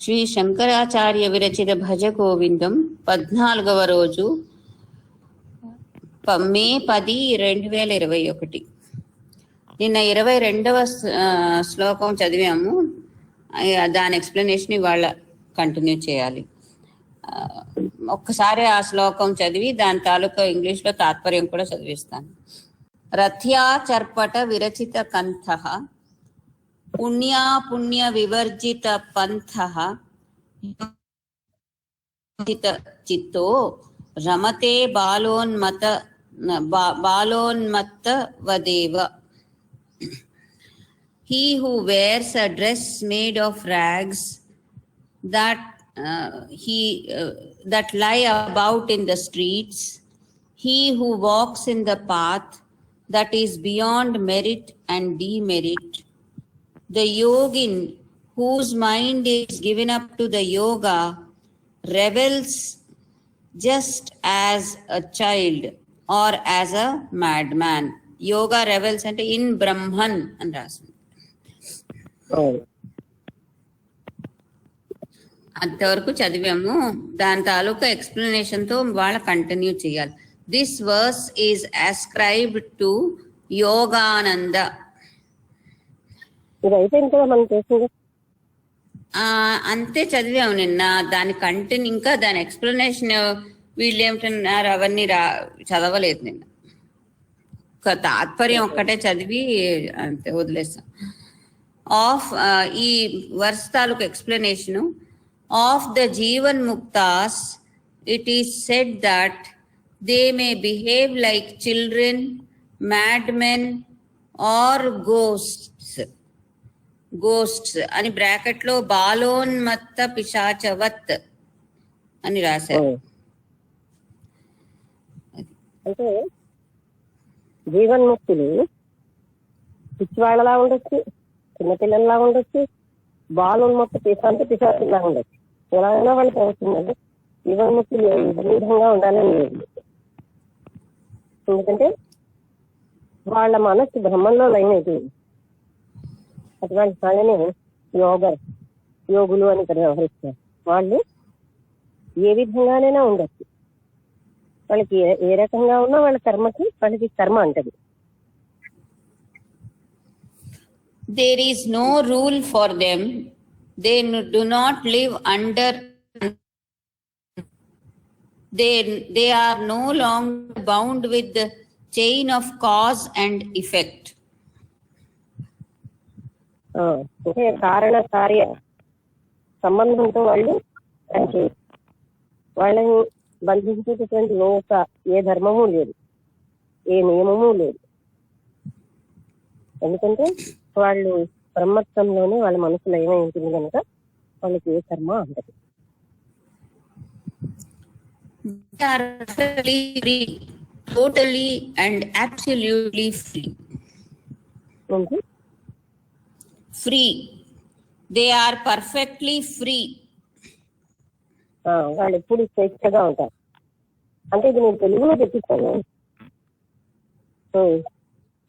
శ్రీ శంకరాచార్య విరచిత భజ గోవిందం 14వ రోజు మే 10, 2021. నిన్న 22వ శ్లోకం చదివాము. దాని ఎక్స్ప్లెనేషన్ ఇవాళ కంటిన్యూ చేయాలి. ఒక్కసారి ఆ శ్లోకం చదివి దాని తాలూకా ఇంగ్లీష్లో తాత్పర్యం కూడా చదివిస్తాను. రథ్యాచర్పట విరచిత కంఠః పుణ్యా పుణ్య వివర్జిత పంథః చిత్తో రమతే బాలోన్మత్త వదేవ. He who wears a dress made of rags that lie about in the streets, he who walks in the path that is beyond merit and demerit, the yogin whose mind is given up to the yoga revels just as a child or as a madman. Yoga revels అంటే in Brahman అని రాసింది. అంతవరకు చదివాము. దాని తాలూకా explanation తో వాళ్ళ continue చేయాలి. This verse is ascribed to Yogananda. అంతే చదివాము నిన్న. దాని కంటిన్యూ ఇంకా దాని ఎక్స్ప్లెనేషన్ వీళ్ళు ఏమిటన్నారు అవన్నీ చదవలేదు నిన్న. ఒక తాత్పర్యం ఒక్కటే చదివి అంతే వదిలేసాం. ఈ వర్స్ తాలూకు explanation. Of the Jivan Muktas, it is said that they may behave like children, madmen, or ghosts అని బ్రాకెట్ లో బాలోన్మత్త పిశాచవత్ అని రాశారు. అంటే జీవన్ముక్తులు పిచ్చివాళ్ళలా ఉండొచ్చు, చిన్నపిల్లల్లా ఉండొచ్చు, బాలోన్మత్త పిశాచంలా ఉండొచ్చు. ఎలాగైనా వాళ్ళు ప్రవర్తించాలి. జీవన్ముక్తులు ఏ విధంగా ఉండాలని లేదు. ఎందుకంటే వాళ్ళ మనస్సు బ్రహ్మంలో లైన్ అయిపోయింది. అటువంటి వాళ్ళని యోగులు అని వ్యవహరిస్తారు. వాళ్ళు ఏ విధంగానైనా ఉండొచ్చు. వాళ్ళకి ఏ రకంగా ఉన్నా వాళ్ళ వాళ్ళకి కర్మ అంటది. There is no rule for them. They do not live under. They are no longer bound with the chain of cause and effect. అంటే కారణ కార్య సంబంధంతో వాళ్ళు వాళ్ళని బంధించేటటువంటి ఏ ధర్మము లేదు, ఏ నియమము లేదు. ఎందుకంటే వాళ్ళు బ్రహ్మత్వంలోనే వాళ్ళ మనసులో ఏమై ఉంటుంది కనుక వాళ్ళకి ఏ కర్మ ఉండదు. Totally and absolutely free. Free. They are perfectly free. వాళ్ళు ఎప్పుడు స్వేచ్ఛగా ఉంటారు. అంటే ఇది నేను తెలుగులో చెప్పిస్తాను,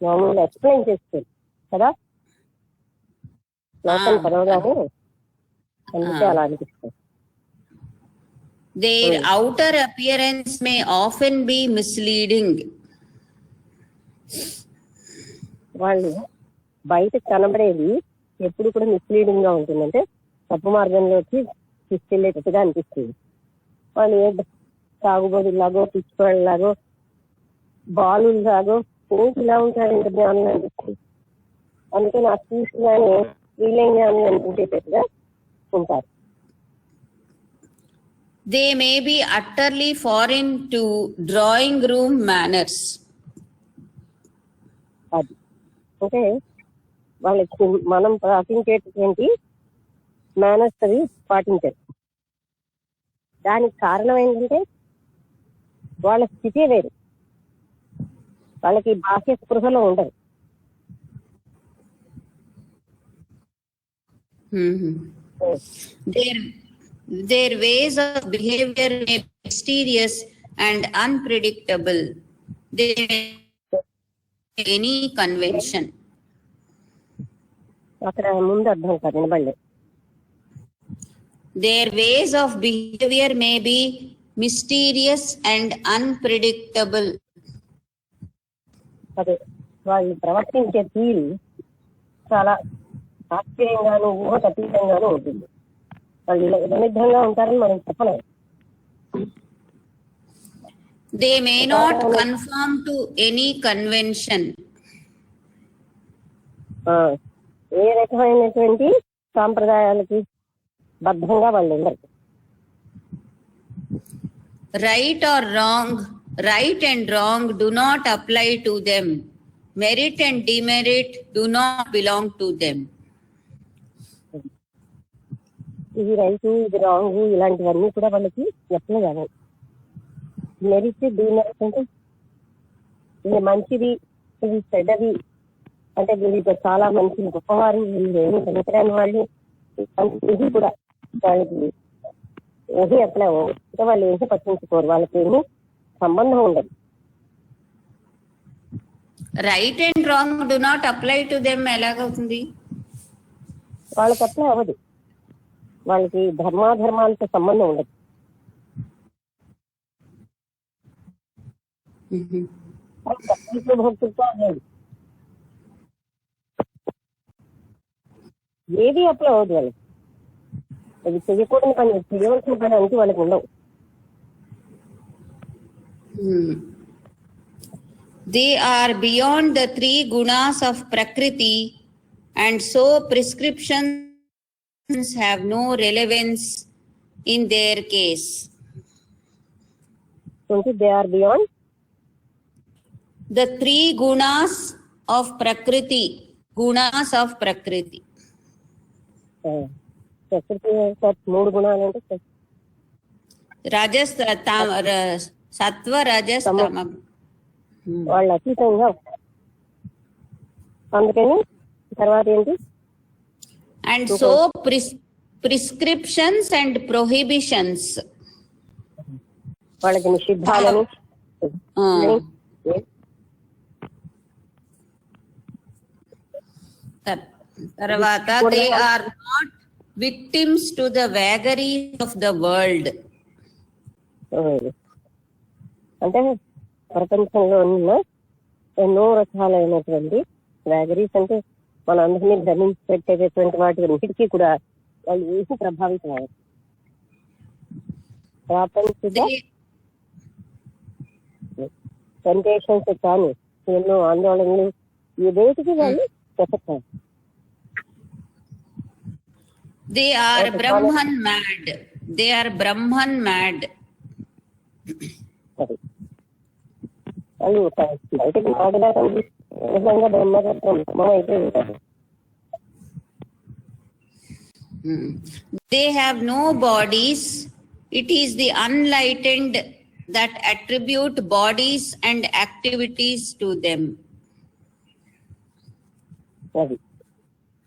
మామూలుగా ఎక్స్ప్లెయిన్ చేస్తాను కదా. చదవగానే అందుకే అలా అనిపిస్తుంది. Their outer appearance may often be misleading. వాళ్ళు బయట కనబడేది ఎప్పుడు కూడా మిస్లీడింగ్ గా ఉంటుందంటే తప్పు మార్గంలోకి తీసుకెళ్లేటట్టుగా అనిపిస్తుంది. వాళ్ళు ఏ తాగుబోతులాగో, పిచ్చివాళ్ళలాగో, బాలులాగో ఇలా ఉంటారంటే జ్ఞానం అనిపిస్తుంది. అందుకే నాకు చూసిగానే వీళ్ళే జ్ఞానం అనిపించేటట్టుగా ఉంటారు. They may be utterly foreign to drawing room manners. అది అంటే వాళ్ళకి మనం పాటించేటటువంటి మేనర్స్ అవి పాటించారు. దానికి కారణం ఏంటంటే వాళ్ళ స్థితి వేరు. వాళ్ళకి బాహ్య స్పృహలో ఉండరు. Their ways of behavior may be mysterious and unpredictable. They any convention. అక్కడ ముందు అర్థం కాదు, వినబడలేదు. Their ways of behavior may be mysterious and unpredictable. అదే వాళ్ళు ప్రవర్తించే తీరు చాలా ఆశ్చర్యంగాను ఊహకు అతీతంగానూ ఉంటుంది. వాళ్ళు ఇలా విధంగా ఉంటారని మనం చెప్పలేము. They may not conform to any convention. ఏ రకమైనటువంటి సాంప్రదాయాలకి బద్ధంగా వాళ్ళు ఉండరు. Right and wrong do not apply to them. Merit and demerit do not belong to them. ఇది రైట్, ఇది రాంగ్, ఇలాంటివన్నీ కూడా వాళ్ళకి ఎట్లా కాదు. మెరిట్ డిమెరిట్ అంటే ఇది మంచిది, ఇది చెడ్డది, అంటే వీళ్ళు చాలా మంచి గొప్పవారు, వీళ్ళు ఏమి పనికిరాని వాళ్ళు, ఇది కూడా వాళ్ళకి ఏది అట్లా ఇంకా వాళ్ళు ఏమి పట్టించుకోరు, వాళ్ళకి ఏమి సంబంధం ఉండదు. Right and wrong do not apply to them. ఎలాగవుతుంది? వాళ్ళకి అట్లా అవ్వదు. వాళ్ళకి ధర్మాధర్మాలతో సంబంధం ఉండదు. భక్తులతో లేదు, ఏది అప్లై అవ్వదు వాళ్ళకి. అది చేయకూడని పని, చేయవలసిన పని అంటూ వాళ్ళకి ఉండవు. They are beyond the three gunas of Prakriti, and so prescriptions have no relevance in their case. They are beyond the three gunas of Prakriti. Gunas of Prakriti. ప్రకృతి మూడు గుణాలు అంటే రజస్, సత్వ, రజస్, తమం. వాళ్ళు అతీతంగా అందుకని తర్వాత ఏంటి? And so prescriptions and prohibitions, వాళ్ళకి నిషిద్ధాలను తర్వాత they are not victims to the vagaries of the world. అంటే ప్రపంచంలో ఉన్న ఎన్నో రకాలైనటువంటి వ్యాగరీస్ అంటే మన అందరినీ భ్రమించి పెట్టేటటువంటి వాటి అన్నిటికీ కూడా వాళ్ళు ఏసి ప్రభావితం అయ్యారు. ప్రాపంచిక టెంప్టేషన్స్ కానీ ఎన్నో ఆందోళనలు ఈ దేనికి వాళ్ళు చెప్పారు. They are Brahman mad. They are Brahman mad. వాళ్ళు బయటకు మాటగా నిజంగా బ్రహ్మతత్వం అయిపోయి. They have no bodies. It is the unlightened that attribute bodies and activities to them. అది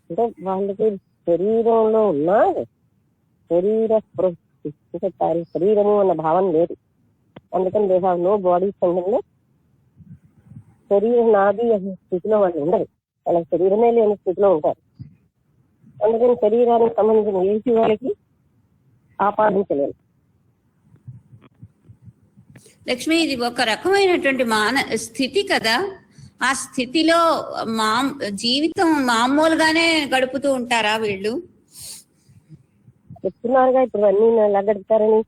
అంటే వాళ్ళకి శరీరంలో ఉన్న శరీరము అన్న భావన లేదు. అందుకని దే హ్యావ్ నో బాడీస్ అంటే శరీరం నాది అనే స్థితిలో వాళ్ళు ఉండరు. వాళ్ళకి శరీరమే లేని స్థితిలో ఉంటారు. అందుకని శరీరానికి సంబంధించిన ఏసి వాళ్ళకి ఆపాదించలేదు. లక్ష్మి, ఇది ఒక రకమైనటువంటి స్థితి కదా. ఆ స్థితిలో జీవితం మామూలుగానే గడుపుతూ ఉంటారా వీళ్ళు? చెప్తున్నారుగా ఇప్పుడు అన్ని ఎలా గడుపుతారని.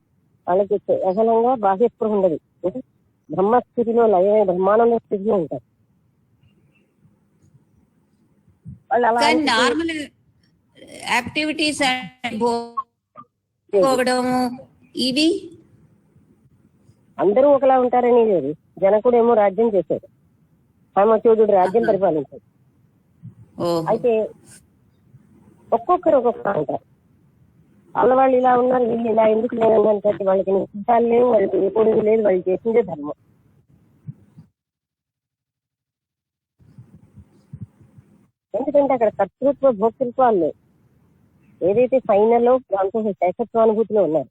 వాళ్ళకి అసలంగా బాహ్యస్పృహ ఉండదు. బ్రహ్మస్థితిలో లయమైన బ్రహ్మానంద స్థితిలో ఉంటారు వాళ్ళు. అలా నార్మల్ యాక్టివిటీస్ ఇవి అందరూ ఒకలా ఉంటారని లేదు. జనకుడు ఏమో రాజ్యం చేశాడు, హేమచూడు రాజ్యం పరిపాలించాడు. అయితే ఒక్కొక్కరు ఒక్కొక్కరు ఉంటారు. వాళ్ళు ఇలా ఉన్నారు, వీళ్ళు ఇలా ఎందుకు లేదన్నట్టు వాళ్ళకి నిశ్చితాలు లేవు, వాళ్ళకి ఎప్పుడు లేదు, వాళ్ళు చేసిందే ధర్మం. ఎందుకంటే అక్కడ కర్తృత్వ భోక్తృత్వాలు లేవు. ఏదైతే ఫైనల్ లో దాంతో శేషత్వానుభూతిలో ఉన్నారు.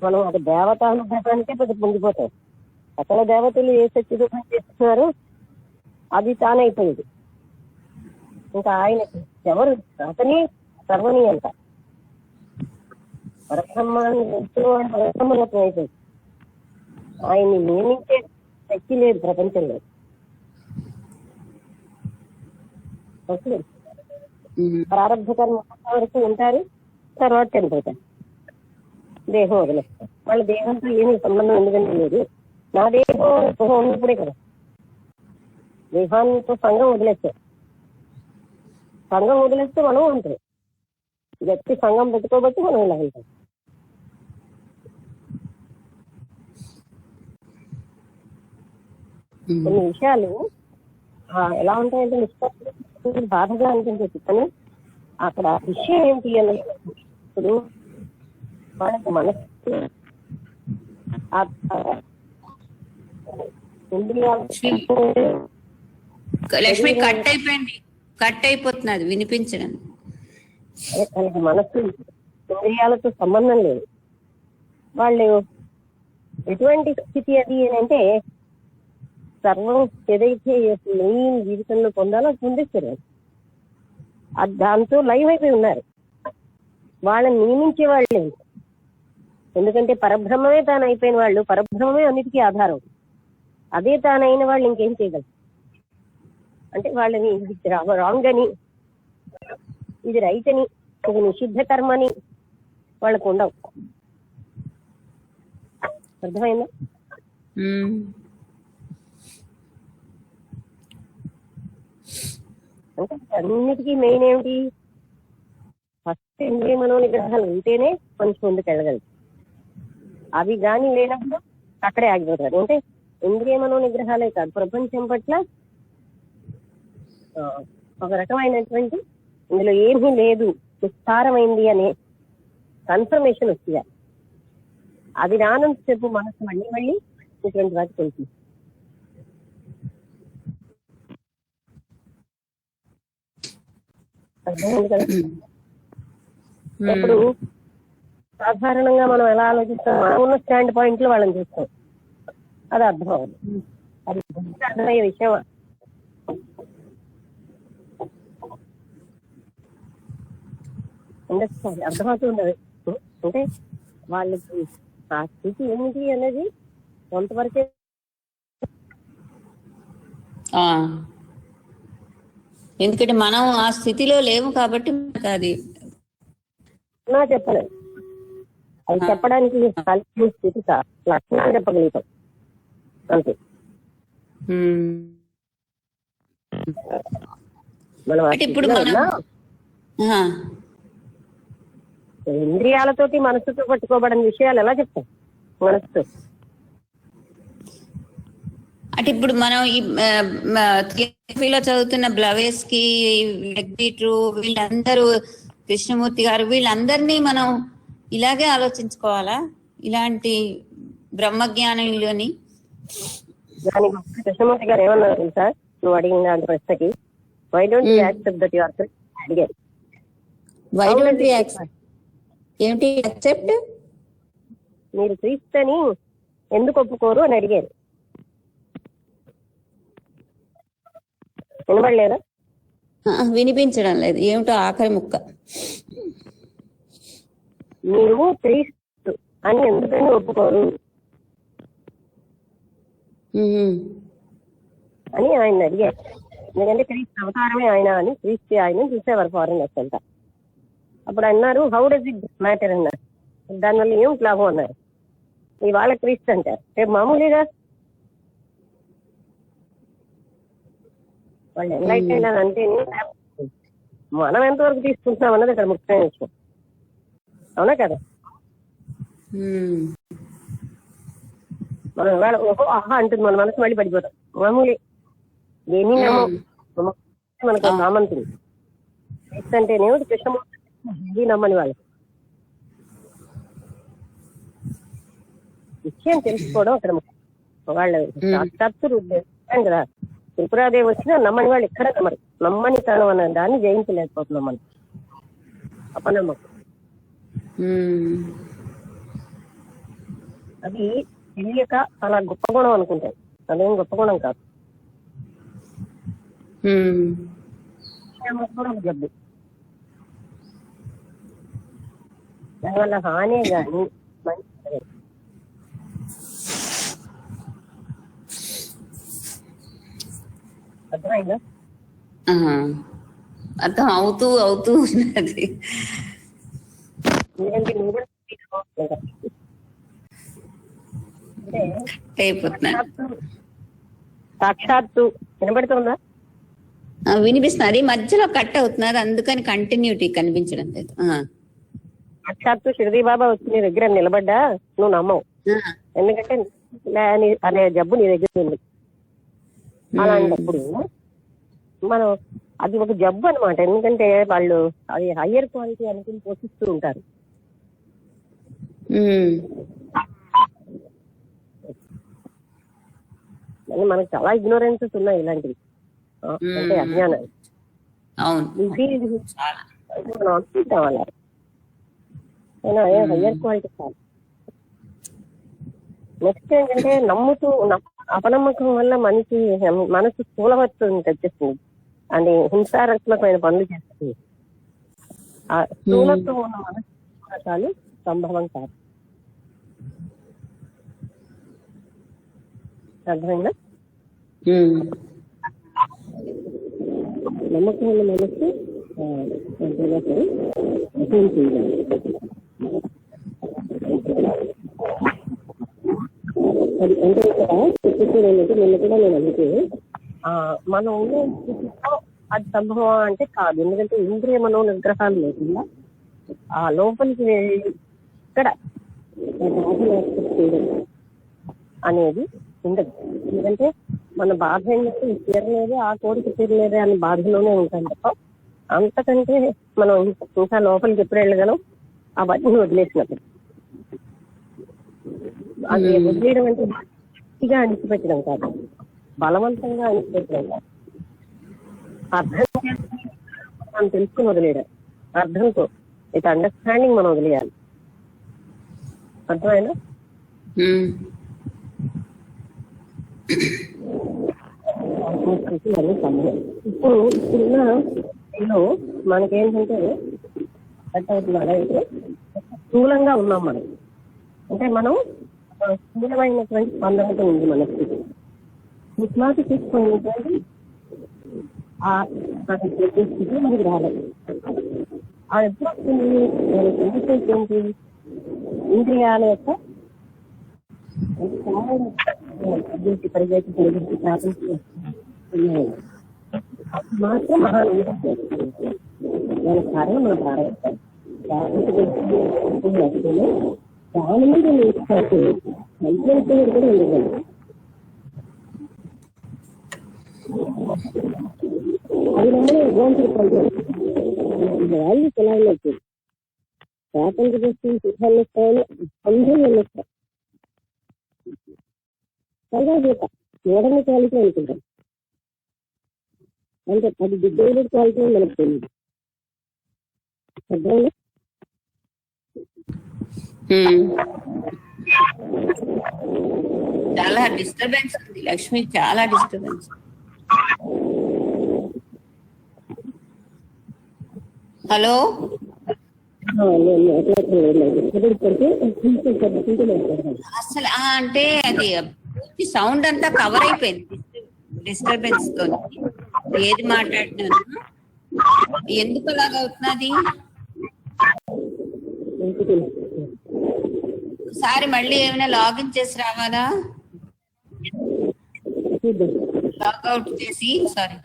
మనం అది దేవతానుభవానికే పెద్ద పొందిపోతాం. సకల దేవతలు ఏ శక్తితో చేస్తున్నారో అది తానైపోయింది. ఇంకా ఆయన ఎవరు అతని సర్వని అంట. పరబ్రహ్మాన్ని పరబ్రహ్మరత్నం అయిపోయింది. ఆయన్ని నియమించే శక్తి లేదు ప్రపంచంలో. ప్రారంభ కర్మ వరకు ఉంటారు, తర్వాత చనిపోతారు, దేహం వదిలేస్తారు. వాళ్ళ దేహంతో ఏమీ సంబంధం ఎందుకంటే లేదు. నా దేహం ఉన్నప్పుడే కదా దేహాంతో సంఘం వదిలేస్తారు. సంఘం వదిలేస్తే మనం ఉంటాం. వ్యక్తి సంఘం పెట్టుకోబట్టి మనం ఇలా ఉంటాం. కొన్ని విషయాలు ఎలా ఉంటాయంటే నిష్పత్తి బాధగా అనిపించచ్చు, కానీ అక్కడ విషయం ఏంటి అనేది ఇప్పుడు మనకు మనసు లక్ష్మి కట్ అయిపోతున్నది వినిపించడం. తనకి మనసు ఇంద్రియాలతో సంబంధం లేదు. వాళ్ళు ఎటువంటి స్థితి అది అంటే సర్వం ఏదైతే మెయిన్ జీవితంలో పొందాలో పొందిస్తారు. దాంతో లైవ్ అయిపోయి ఉన్నారు. వాళ్ళని నియమించే వాళ్ళే. ఎందుకంటే పరబ్రహ్మమే తాను అయిపోయిన వాళ్ళు, పరబ్రహ్మమే అన్నిటికీ ఆధారం. అదే తానైన వాళ్ళు ఇంకేం చేయగలరు అంటే వాళ్ళని ఇది రాంగ్ అని, ఇది రైట్ అని, ఇది నిషిద్ధ కర్మ అని వాళ్ళకు ఉండవు. అర్థమైందా? అంటే అన్నిటికీ మెయిన్ ఏమిటి? ఫస్ట్ ఇంద్రియ మనోనిగ్రహాలు ఉంటేనే మనిషి ముందుకు వెళ్ళగలదు. అవి కానీ లేనప్పుడు అక్కడే ఆగిపోతారు. అంటే ఇంద్రియ మనోనిగ్రహాలే కాదు, ప్రపంచం పట్ల ఒక రకమైనటువంటి ఇందులో ఏమీ లేదు, విస్తారమైంది అనే కన్ఫర్మేషన్ వస్తుంది. అది రానంత సేపు మనసు మళ్ళీ మళ్ళీ ఇటువంటి వాటి తెలుస్తుంది. అర్థమైంది కదా? ఇప్పుడు సాధారణంగా మనం ఎలా ఆలోచిస్తాం, మనం ఉన్న స్టాండ్ పాయింట్ లో వాళ్ళని చూస్తాం. అది అర్థం అవుతుంది. అది అర్థమయ్యే విషయం. అర్థమవుతుంది. అంటే వాళ్ళకి ఆ స్థితి ఏమిటి అనేది కొంతవరకే ఎందుకంటే మనం ఆ స్థితిలో లేము కాబట్టి అది చెప్పలేదు. అది చెప్పడానికి స్థితి లక్షణాలు చెప్పగలుగుతాం అంతే. ఇప్పుడు ఇంద్రియాలతోటి మనసుతో పట్టుకోబడిన విషయాలు ఎలా చెప్తాం మనసుతో? అంటే ఇప్పుడు మనం ఈ చదువుతున్న బ్లవేస్కి, జగదీష్, వీళ్ళందరూ, కృష్ణమూర్తి గారు, వీళ్ళందరినీ మనం ఇలాగే ఆలోచించుకోవాలా? ఇలాంటి బ్రహ్మజ్ఞానంలోని దానికి కృష్ణమూర్తి గారు ఏమన్నారు తెలుసా? నువ్వు అడిగిన దాని ప్రశ్నకి, why don't you accept that you are Christ అడిగారు. వై డోంట్ యు యాక్సెప్ట్ ఏంటి యాక్సెప్ట్? మీరు క్రీస్తు అని ఎందుకు ఒప్పుకోరు అని అడిగారు. వినబడలేదా? వినిపించడం లేదు. ఏమిటో ఆఖరి ముక్క. మీరు క్రీస్తు అని ఎందుకని ఒప్పుకోరు అని ఆయన అడిగారు. ఎందుకంటే క్రీస్తు అవతారమే ఆయన అని, క్రీస్తు ఆయన చూసేవారు ఫారెనర్స్ అంతా. అప్పుడు అన్నారు, హౌ డస్ ఇట్ మ్యాటర్ అన్నారు. దానివల్ల ఏం లాభం అన్నారు. ఇవాళ క్రీస్తు అంటారు, రేపు మామూలుగా వాళ్ళు ఎన్లైటెండ్ అని అంటే మనం ఎంతవరకు తీసుకుంటున్నాం అన్నది అక్కడ ముఖ్యమైన విషయం. అవునా కదా? మనం ఇవాళ ఓహో ఆహా అంటుంది మన మనసు, మళ్ళీ పడిపోతాం. మామూలే దేని మనకు సామంతుంది. క్రీస్తు అంటేనేమో కృష్ణమూర్తి నమ్మని వాళ్ళు. విషయం తెలుసుకోవడం అక్కడ వాళ్ళ సాక్షాత్తు కదా. త్రిపురాదేవి వచ్చినా నమ్మని వాళ్ళు ఎక్కడ నమ్మరు. నమ్మని తనం అన్న దాన్ని జయించలేకపోతున్నాం మనం. అపనమ్మకం అది తెలియక అలా గొప్ప గుణం అనుకుంటాయి. అదేం గొప్ప గుణం కాదు. కూడా ఒక జబ్బు. దానివల్ల హానే కానీ మంచి అర్థమైందా? ఆహా. అర్థం అవుతూ అవుతూ ఉన్నది. ఎందుకంటే నువ్వు కూడా తీసుకోవట్లేదు. అంటే అయిపోతున్నా సాక్షాత్తు వినబడుతుందా? వినిపిస్తున్నది, మధ్యలో కట్ అవుతున్నది, అందుకని కంటిన్యూటీ కనిపించడం లేదు. సాక్షాత్తు షిరిడి బాబా వచ్చి నీ దగ్గర నిలబడ్డా నువ్వు నమ్మవు. ఎందుకంటే అనే జబ్బు నీ దగ్గర ఉంది. అలాంటప్పుడు మనం అది ఒక జబ్బు అనమాట. ఎందుకంటే వాళ్ళు అది హయ్యర్ క్వాలిటీ అనుకుని పోషిస్తూ ఉంటారు. మనకు చాలా ఇగ్నోరెన్సెస్ ఉన్నాయి ఇలాంటివి, అంటే అజ్ఞానం. కావాలి హయ్యర్ క్వాలిటీ కాదు. నెక్స్ట్ ఏంటంటే నమ్ముతూ అపనమ్మకం వల్ల మనసు స్థూలవత్వం తెచ్చేస్తుంది అని హింసాత్మకమైన పనులు చేస్తుంది. ఆ స్థూలత్వం ఉన్న మనసు సంభవం కాదు. అర్థమైందా? నమ్మకం ఉన్న మనసు అది అంటే చెప్పేది నిన్న కూడా నేను అందుకే మనం ఉండే స్థితితో అది సంభవం అంటే కాదు. ఎందుకంటే ఇంద్రియ మనో నిగ్రహాలు లేకుండా ఆ లోపలికి ఇక్కడ అనేది ఉండదు. ఎందుకంటే మన బాధ ఏంటంటే తీరలేదు, ఆ కోరిక తీరలేదే అని బాధలోనే ఉంటాం తప్ప అంతకంటే మనం ఇంకా లోపలికి ఎప్పుడు వెళ్ళగలం? అవన్నీ వదిలేసినప్పుడు. అది వదిలేయడం అంటే గట్టిగా అణిచిపెట్టడం కాదు, బలవంతంగా అణిచిపెట్టడం కాదు. అర్థం మనం తెలుసుకుని వదిలేయడం, అర్థంతో విత్ అండర్స్టాండింగ్ మనం వదిలేయాలి. అర్థమైనా? ఇప్పుడు ఇప్పుడున్న మనకేంటంటే అయితే స్థూలంగా ఉన్నాం మనం. అంటే మనం స్థూలమైనటువంటి స్పందనతో ఉంది మన స్థితి. విశ్వాసి తీసుకునేటువంటి ఆ స్థితి మనకి రాలేదు. అది ఎప్పుడు వస్తుంది? ఏంటి? ఇంద్రియాల యొక్క పరిగెత్తి మాత్రం మహానందం దాని కారణం మన ప్రారంభం. దాని మీద నేర్చుకోవాలి కూడా ఉండదు. అది నమ్మని అడ్వాన్స్డ్ కాన్సెప్ట్. వాల్యూస్ ఎలా ఉండొచ్చు? ప్రాపంచిక దృష్టిని సుఖాన్ని ఇస్తామని అందరూ వెళ్ళొస్తారు. పైగా చేత చూడని క్వాలిటీ అనుకుంటాం. అంటే అది డిగ్రేడెడ్ క్వాలిటీ అని మనకు తెలియదు. అర్థమైందా? చాలా డిస్టర్బెన్స్ ఉంది లక్ష్మి, చాలా డిస్టర్బెన్స్. హలో, అసలు అంటే అది పూర్తి సౌండ్ అంతా కవర్ అయిపోయింది డిస్టర్బెన్స్ తో. ఏది మాట్లాడినాను, ఎందుకు అలాగ అవుతున్నది? ఒకసారి మళ్ళీ ఏమైనా లాగిన్ చేసి రావాలా? లాగౌట్ చేసి సారీ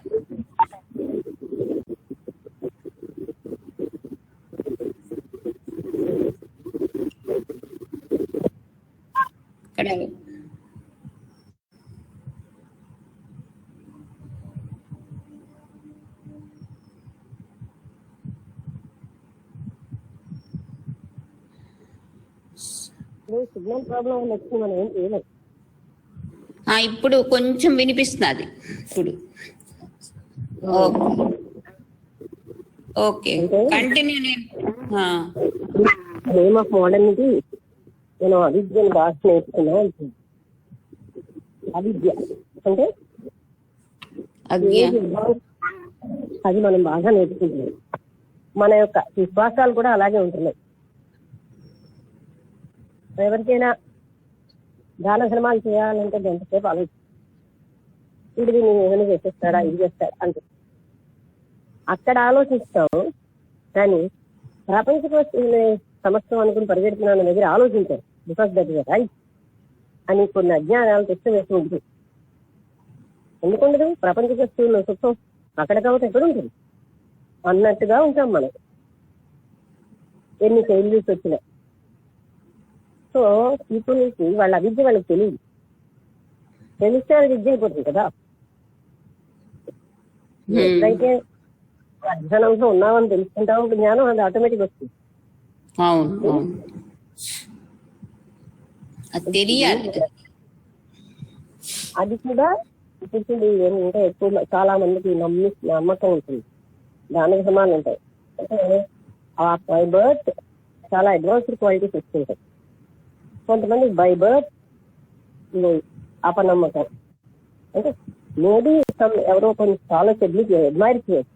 ఇక్కడ సిగ్నల్ ప్రాబ్లం వచ్చి మనం ఏం చేయలేదు. ఇప్పుడు కొంచెం వినిపిస్తున్నది. ఇప్పుడు okay, continue. Name of modernity నేను అవిద్యను బాగా నేర్చుకున్నా అంటుంది. అవిద్య అంటే అది మనం బాగా నేర్చుకుంటున్నాం. మన యొక్క విశ్వాసాలు కూడా అలాగే ఉంటున్నాయి. ఎవరికైనా దాన ధర్మాలు చేయాలంటే ఎంతసేపు ఆలోచన, ఇది నేను ఏమైనా చేసేస్తాడా, ఇది చేస్తాడా అంటే అక్కడ ఆలోచిస్తాం. కానీ ప్రపంచ సమస్తం అనుకుని పరిగెడుతున్నాను దగ్గర ఆలోచించారు. బికాస్ దట్ ఇస్ రైట్ అని కొన్ని అజ్ఞానాలు తెచ్చి వేసి ఉంటుంది. ఎందుకుండదు? ప్రపంచ వస్తువుల్లో సుఖం అక్కడ కాబట్టి ఎక్కడ ఉంటుంది అన్నట్టుగా ఉంటాం మనం, ఎన్ని ఫెయిల్యూర్స్ వచ్చినా. సో పీపుల్కి వాళ్ళ అవిద్య వాళ్ళకి తెలియదు, తెలిస్తే అది విద్య అయిపోతుంది కదా. ఎప్పుడైతే అజ్ఞానంలో ఉన్నామని తెలుసుకుంటామో జ్ఞానం అది ఆటోమేటిక్ వస్తుంది. అది కూడా ఇప్పుడు ఏంటంటే ఎక్కువ చాలా మందికి నమ్మకం ఉంటుంది, దానికి సమానం ఉంటాయి. అంటే బై బర్త్ చాలా అడ్వాన్స్డ్ క్వాలిటీస్ వస్తుంటాయి. కొంతమంది బై బర్త్ అపనమ్మకం, అంటే మేబీ ఎవరో కొన్ని స్కాలర్స్ అడ్మైర్ చేయొచ్చు.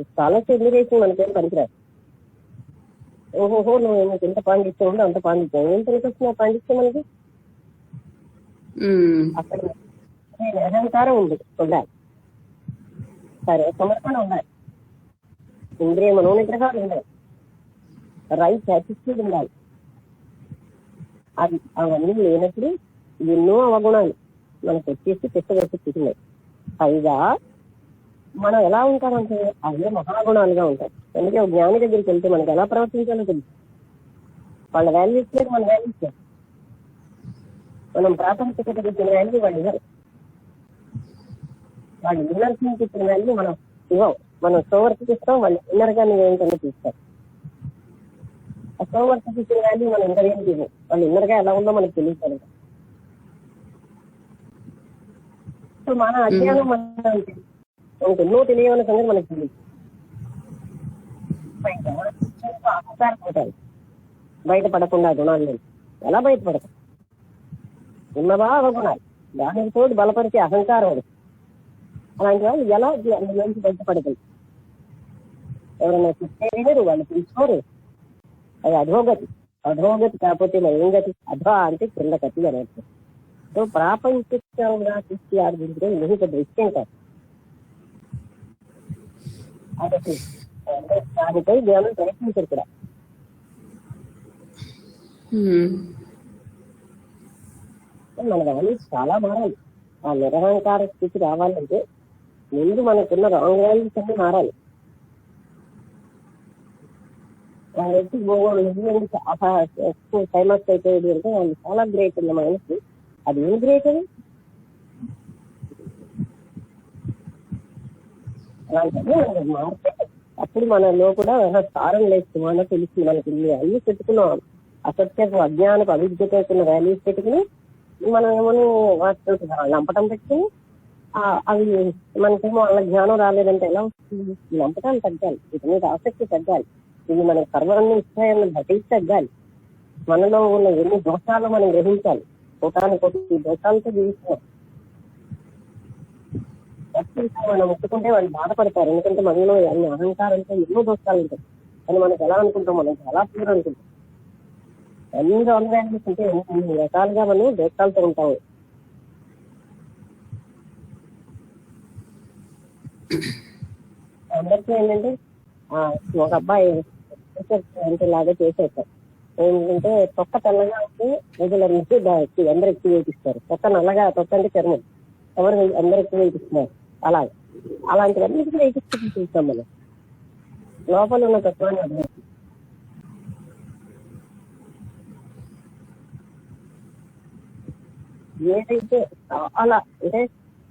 స్కాలర్స్ అడ్మిరేషన్ మనకేం పనికిరాదు. ఓహోహో నువ్వు ఎంత పాండిత్యం ఉందో అంత పాండిత్యం, ఏం పనికొచ్చిన పాండిత్యం మనకి? అక్కడ అహంకారం ఉండాలి, సరే సమర్పణ ఉండాలి, ఇంద్రియ మనోనిగ్రహాలు ఉండాలి, రైట్ యాటిట్యూడ్ ఉండాలి. అది అవన్నీ లేనప్పుడు ఎన్నో అవగుణాలు మనకు వచ్చేసి పెట్టగట్టుతున్నాయి. పైగా మనం ఎలా ఉంటామంటే అవే మహాగుణాలుగా ఉంటాం. అందుకే ఒక జ్ఞాని దగ్గరికి వెళ్తే మనకి ఎలా ప్రవర్తించాలో తెలుసు. వాళ్ళ వాల్యూస్ లేదు, మన వాల్యూస్ లేదు. మనం ప్రాపంచికతకి ఇచ్చిన వాల్యూ వాళ్ళు ఇవ్వరు, వాళ్ళు ఇన్నర్కి ఇచ్చిన వాల్యూ మనం ఇవ్వం. మనం సోవర్కి ఇస్తాం, వాళ్ళు ఇన్నర్గా నువ్వేంటని చూస్తారు. ఆ సోవర్కి ఇచ్చిన వాల్యూ మనం ఇంటర్వ్యూకి ఇవ్వం, వాళ్ళు ఇన్నర్గా ఎలా ఉందో మనకు తెలియదు. సో మన అజ్ఞానం మనకి ఎన్నో తెలియని సంగతి మనకు తెలియదు. బయటపడకుండా గుణాలు లేదు. ఎలా బయటపడతాం? ఉన్నవా అవగుణాలు, దానికి తోడు బలపరిచే అహంకారం అది. అలాంటి వాళ్ళు ఎలా అందులోంచి బయటపడగలరు? ఎవరైనా చెప్తే వినరు, వాళ్ళు తీసుకోరు. అది అధోగతి. అధోగతి కాకపోతే మరి ఏం గతి? అధో అంటే కింద గతి అని అర్థం. సో ప్రాపంచికంగా సృష్టి ఆర్జించడం ఇది పెద్ద విషయం కాదు. అదొక దానిపై జ్ఞానం ప్రయత్నించారు కూడా. మన వాల్యూస్ చాలా మారాలి. ఆ నిరహంకార స్థితి రావాలంటే ముందు మనకున్న రాంగ్ వాల్యూస్ అన్ని మారాలి. వాళ్ళు ఎక్కువ ఫేమస్ అయిపోయేది అంటే వాళ్ళు చాలా గ్రేట్ ఉన్న మనకి. అది ఏం గ్రేట్ అది? అలాంటిది మారితే అప్పుడు మనలో కూడా సారం లేదు, మన తెలుసు మనకి అన్ని పెట్టుకున్నాం. అసత్యపు అజ్ఞానపు అవిద్యతో ఉన్న వాల్యూస్ పెట్టుకుని మనం ఏమో వాటితో లంపటం పెట్టుకుని అవి మనకేమో వాళ్ళ జ్ఞానం రాలేదంటే ఎలా వస్తుంది? లంపటాలు తగ్గాలి, వీటి మీద ఆసక్తి తగ్గాలి, ఇవి మనకు సర్వాన్ని ఇస్తాయన్న బతికి తగ్గాలి. మనలో ఉన్న ఎన్ని దోషాలు మనం గ్రహించాలి. కోటానికి దోషాలతో జీవిస్తున్నాం. మనం ఒప్పుకుంటే వాళ్ళు బాధపడతారు, ఎందుకంటే మనలో అన్ని అహంకారంతో ఎన్నో దోషాలు ఉంటాయి. అని మనకు ఎలా అనుకుంటాం? మనం చాలా ప్యూర్ అనుకుంటాం. అన్ని రాంగ్ వాల్యూస్ ఉంటే ఎన్ని రకాలుగా మనం దోషాలతో ఉంటాము. అందరికీ ఏంటంటే ఒక అబ్బాయి అంటే లాగా చేసేస్తారు. ఏంటంటే తొక్క తెల్లగా ఉంటే రెగ్యులర్ నుంచి అందరు ఎక్కువ వేపిస్తారు. తొక్క నల్లగా, తొక్క అంటే చర్మం ఎవరు అందరు ఎక్కువ వేపిస్తున్నారు. అలాంటివన్నీ వేపిస్తూ చూస్తాం మనం. లోపల ఉన్న తత్వాన్ని అర్థం. ఏదైతే చాలా అంటే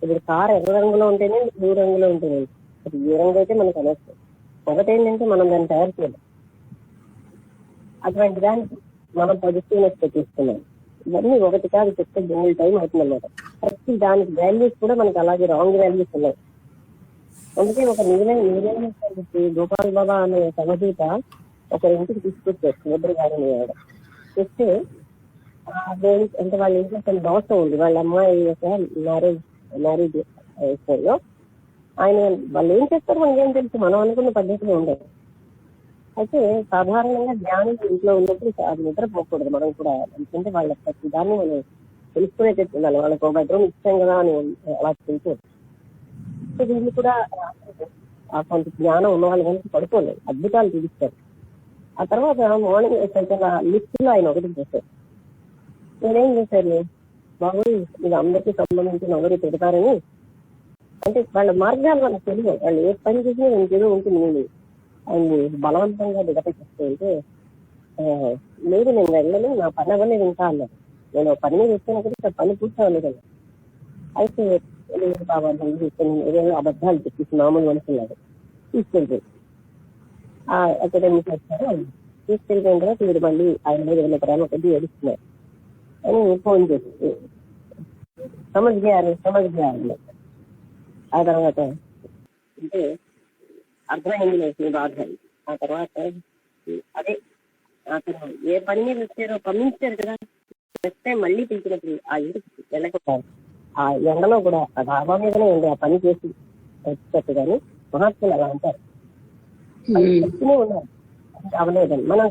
ఇప్పుడు కారు ఎర్ర రంగులో ఉంటేనే బ్లూ రంగులో ఉంటేనే అది ఏ రంగు అయితే మనకు అనవసరం. ఒకటేంటంటే మనం దాన్ని తయారు చేయలేం. అటువంటి దానికి మనం పాజిటివ్నెస్ పెట్టిస్తున్నాం. ఇవన్నీ ఒకటి కాదు, చెప్తే జనరల్ టైం అవుతుంది అన్నమాట. ప్రతి దానికి వాల్యూస్ కూడా మనకి అలాగే రాంగ్ వాల్యూస్ ఉన్నాయి. అందుకే ఒక నీలైన గోపాల్ బాబా అనే సమదీత ఒక ఇంటికి తీసుకొచ్చారు సుభద్ర గారిని. చెప్తే అంటే వాళ్ళ ఇంట్లో కొన్ని దోషం ఉంది. వాళ్ళ అమ్మాయి యొక్క మ్యారేజ్ లో ఆయన వాళ్ళు ఏం చేస్తారు మనకేం తెలుసు, మనం అనుకున్న పద్ధతిలో ఉండదు. అయితే సాధారణంగా జ్ఞానం ఇంట్లో ఉన్నప్పుడు నిద్రపోకూడదు. మనం కూడా ఎందుకంటే వాళ్ళ ప్రతి దాన్ని మనం తెలుసుకునే చెప్తున్నాను. వాళ్ళకి ఒక బెడ్రూమ్ ఇచ్చాం కదా అని అలా తెలుసు. సో వీళ్ళు కూడా ఆ కొంత జ్ఞానం ఉన్న వాళ్ళ గురించి పడుకోలేదు, అద్భుతాలు చూపిస్తారు. ఆ తర్వాత మార్నింగ్ వేసే లిస్ట్ లో ఆయన ఒకటి చేశారు. నేనేం చేశారు, బాబు ఇది అందరికీ సంబంధించిన ఎవరు పెడతారని. అంటే వాళ్ళ మార్గాలు వాళ్ళకి తెలియదు, వాళ్ళు ఏ పని చేసినా ఇంకేదో ఉంటుంది. నేను ఆయన బలవంతంగా దిగపెట్టిస్తూ ఉంటే లేదు నేను వెళ్ళను, నా పని అవ్వలేదు ఇంకా అన్నారు. నేను పని మీద వచ్చాను కదా, పని పూర్తి అవ్వలేదు. అయితే కావాలి ఏదైనా అబద్ధాలు చెప్పేసి మామూలు మనుషులాగా తీసుకెళ్ళిపోయి అకాడమిక్ వచ్చారు. తీసుకెళ్ళిపోయిన తర్వాత మీరు మళ్ళీ ఆయన మీద వెళ్ళిన ప్రేమ కొద్ది ఏడుస్తున్నారు అని ఫోన్ చేసి సమజ్ఞారు. ఆ తర్వాత అంటే అర్థమైంది లేదు బాధ. ఆ తర్వాత అదే అతను ఏ పని మీద వచ్చారో పంపించారు కదా, నెక్స్ట్ టైం మళ్ళీ పిలిచినప్పుడు ఆ ఇంటికి వెళ్ళకపోతారు. ఆ ఎండలో కూడా ఆ డాబా మీదనే ఉండి ఆ పని చేసి వచ్చేటట్టు కానీ మహాత్ములు అలా అంటారు. చెప్తూనే ఉన్నారు అవలేదని. మనం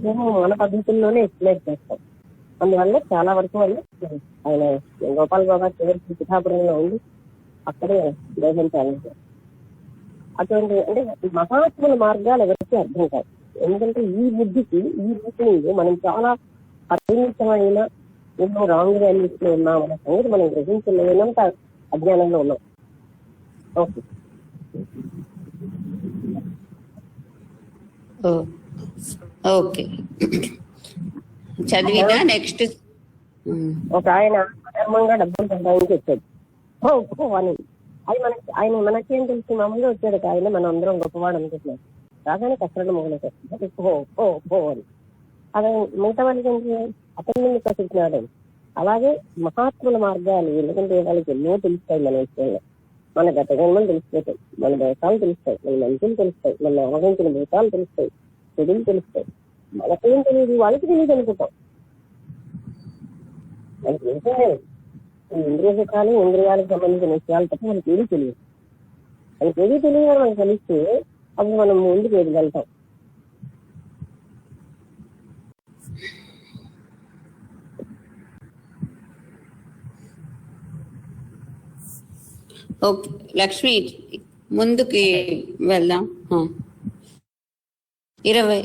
మన పద్ధతుల్లోనే ఎక్స్ప్లెయిన్ చేస్తాం. అందువల్ల చాలా వరకు వాళ్ళు ఆయన గోపాల్ బాబా చివరికి పిఠాపురంలో ఉండి అక్కడే గ్రహించాలి. అటువంటి అంటే మహాత్ముల మార్గాలు ఎవరికి అర్థం కాదు. ఎందుకంటే ఈ బుద్ధికి ఈ రీజనింగ్ మనం చాలా పరిమితమైన ఎన్నో రాంగ్ వాల్యూస్ లో ఉన్నాం అనే సంగతి మనం గ్రహించలేనంత అజ్ఞానంలో ఉన్నాం. ఓకే, ఓకే చదివినా నెక్స్ట్. ఒక ఆయన అధర్మంగా డబ్బులు సంపాదించి వచ్చాడు అని. అది మనకేం తెలుసు, మామూలుగా వచ్చాడు ఆయన, మనం అందరం గొప్పవాడు అనుకుంటున్నాం. రాగానే కష్టంగా మొదలైతే పో అని. అదే మిగతా వాళ్ళకి ఏంటి అతని నుండి కసుకున్నాడు. అలాగే మహాత్ముల మార్గాలు, ఎందుకంటే వాళ్ళకి ఎన్నో తెలుస్తాయి మన విషయంలో. మన గత జన్మలు తెలిసిపోతాయి, మన దోషాలు తెలుస్తాయి, మన మంచులు తెలుస్తాయి, మన అవగించిన భూతాలు తెలుస్తాయి, చెడులు తెలుస్తాయి. మనకేం తెలియదు, వాళ్ళకి తెలియదు అనుకుంటాం. మనకి ఏం తెలియదు, ఇంద్రియ సుఖాలు ఇంద్రియాలకు సంబంధించిన విషయాలు తప్ప మనకి ఏది తెలియదు. మనకి ఏది తెలియదు మనకు తెలిస్తే అప్పుడు మనం ముందుకు ఎదగలుగుతాం. ఓకే లక్ష్మి, ముందుకి వెళ్దాం. 20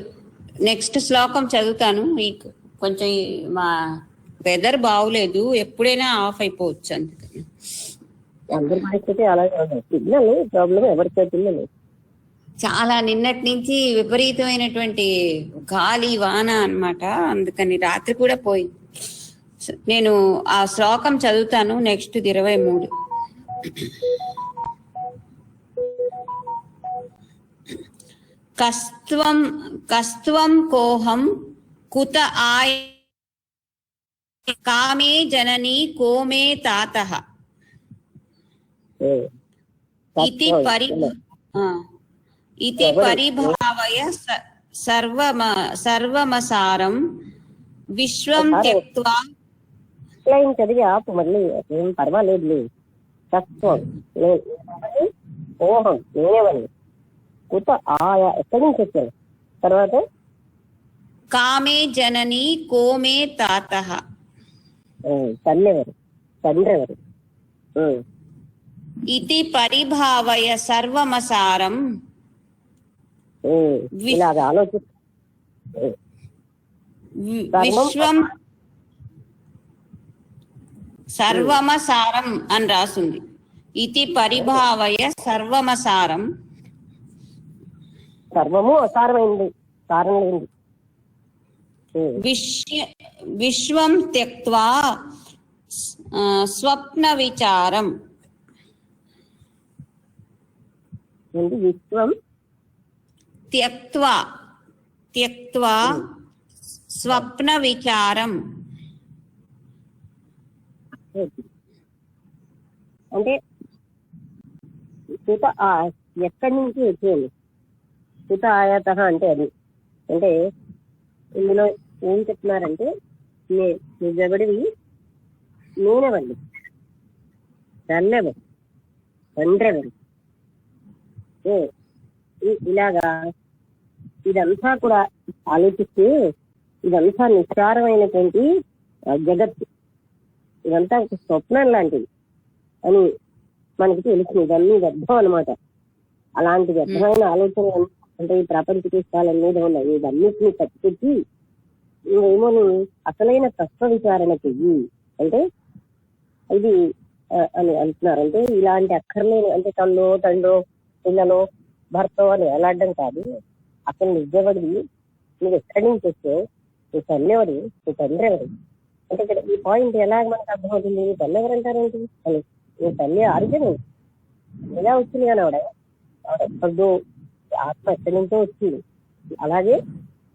నెక్స్ట్ శ్లోకం చదువుతాను. మీకు కొంచెం మా వెదర్ బాగులేదు, ఎప్పుడైనా ఆఫ్ అయిపోవచ్చు, అందుకని. అందరి పరిస్థితి అలాగే ఉంది. సిగ్నల్ ప్రాబ్లం ఎవరికో తెలియదు. చాలా నిన్నటి నుంచి విపరీతమైనటువంటి గాలి వాన అన్నమాట, అందుకని రాత్రి కూడా పోయింది. నేను ఆ శ్లోకం చదువుతాను. నెక్స్ట్ 23. కస్త్వం కోహం కుత ఆయ కామే జననీ కోమే తాతః ఇతి పరిభావయ సర్వమసారం విశ్వం త్యక్త్వా. చదివి ఆపు, మళ్ళీ ఏం పర్వాలేదు. తత్వం ఓహం నేనేవని కుత ఆయా ఎక్కడి నుంచి వచ్చాను. తర్వాత కామే జననీ కోమే తాతః తల్లెవరు తండ్రెవరు. ఇతి పరిభావయ సర్వమసారం ఇలాగ ఆలోచి విశ్వం సర్వమసారం అని రాసింది. ఇతి పరిభావయ సర్వమసారం, సర్వము అసారమైంది, సారం లేనిది. విశ్వం త్యక్త్వా స్వప్న విచారం. విశ్వం త్యక్త్వా స్వప్న విచారం. అంటే కుత ఎక్కడి నుంచి వచ్చేది. కుత ఆయాత అంటే అది. అంటే ఇందులో ఏం చెప్తున్నారంటే నిజబడివి నేనెవరి, తల్లెవరు, తండ్రెవరు, ఇలాగా ఇదంతా కూడా ఆలోచిస్తే ఇదంతా నిస్సారమైనటువంటి జగత్తు, ఇదంతా ఒక స్వప్నం లాంటిది అని మనకి తెలుస్తుంది. ఇవన్నీ వ్యర్థం అనమాట. అలాంటి వ్యర్థమైన ఆలోచనలు అంటే ఈ ప్రపంచ పుస్తకాల మీద ఉన్నాయి, ఇవన్నిటిని కట్టిపెట్టి ఏమో అసలైన తత్వ విచారణ చెయ్యి అంటే ఇది అని అంటున్నారు. అంటే ఇలాంటి అక్కర్లేని అంటే తల్లో తండ్రో పిల్లలో భర్త అని ఎలాడడం కాదు. అసలు నిజవడివి, నువ్వు ఎక్కడి నుంచి వచ్చావు, నీ తల్లి ఎవరు, నీ తండ్రి ఎవరు అంటే ఇక్కడ ఈ పాయింట్ ఎలాగ మనకు అర్థమవుతుంది. నీ తల్లి ఎవరంటారేంటి అని, నీ తల్లి ఆరిజను ఎలా వచ్చింది కానీ ఆవిడ ఎక్కడో ఆత్మ ఎక్కడి నుంచో వచ్చింది. అలాగే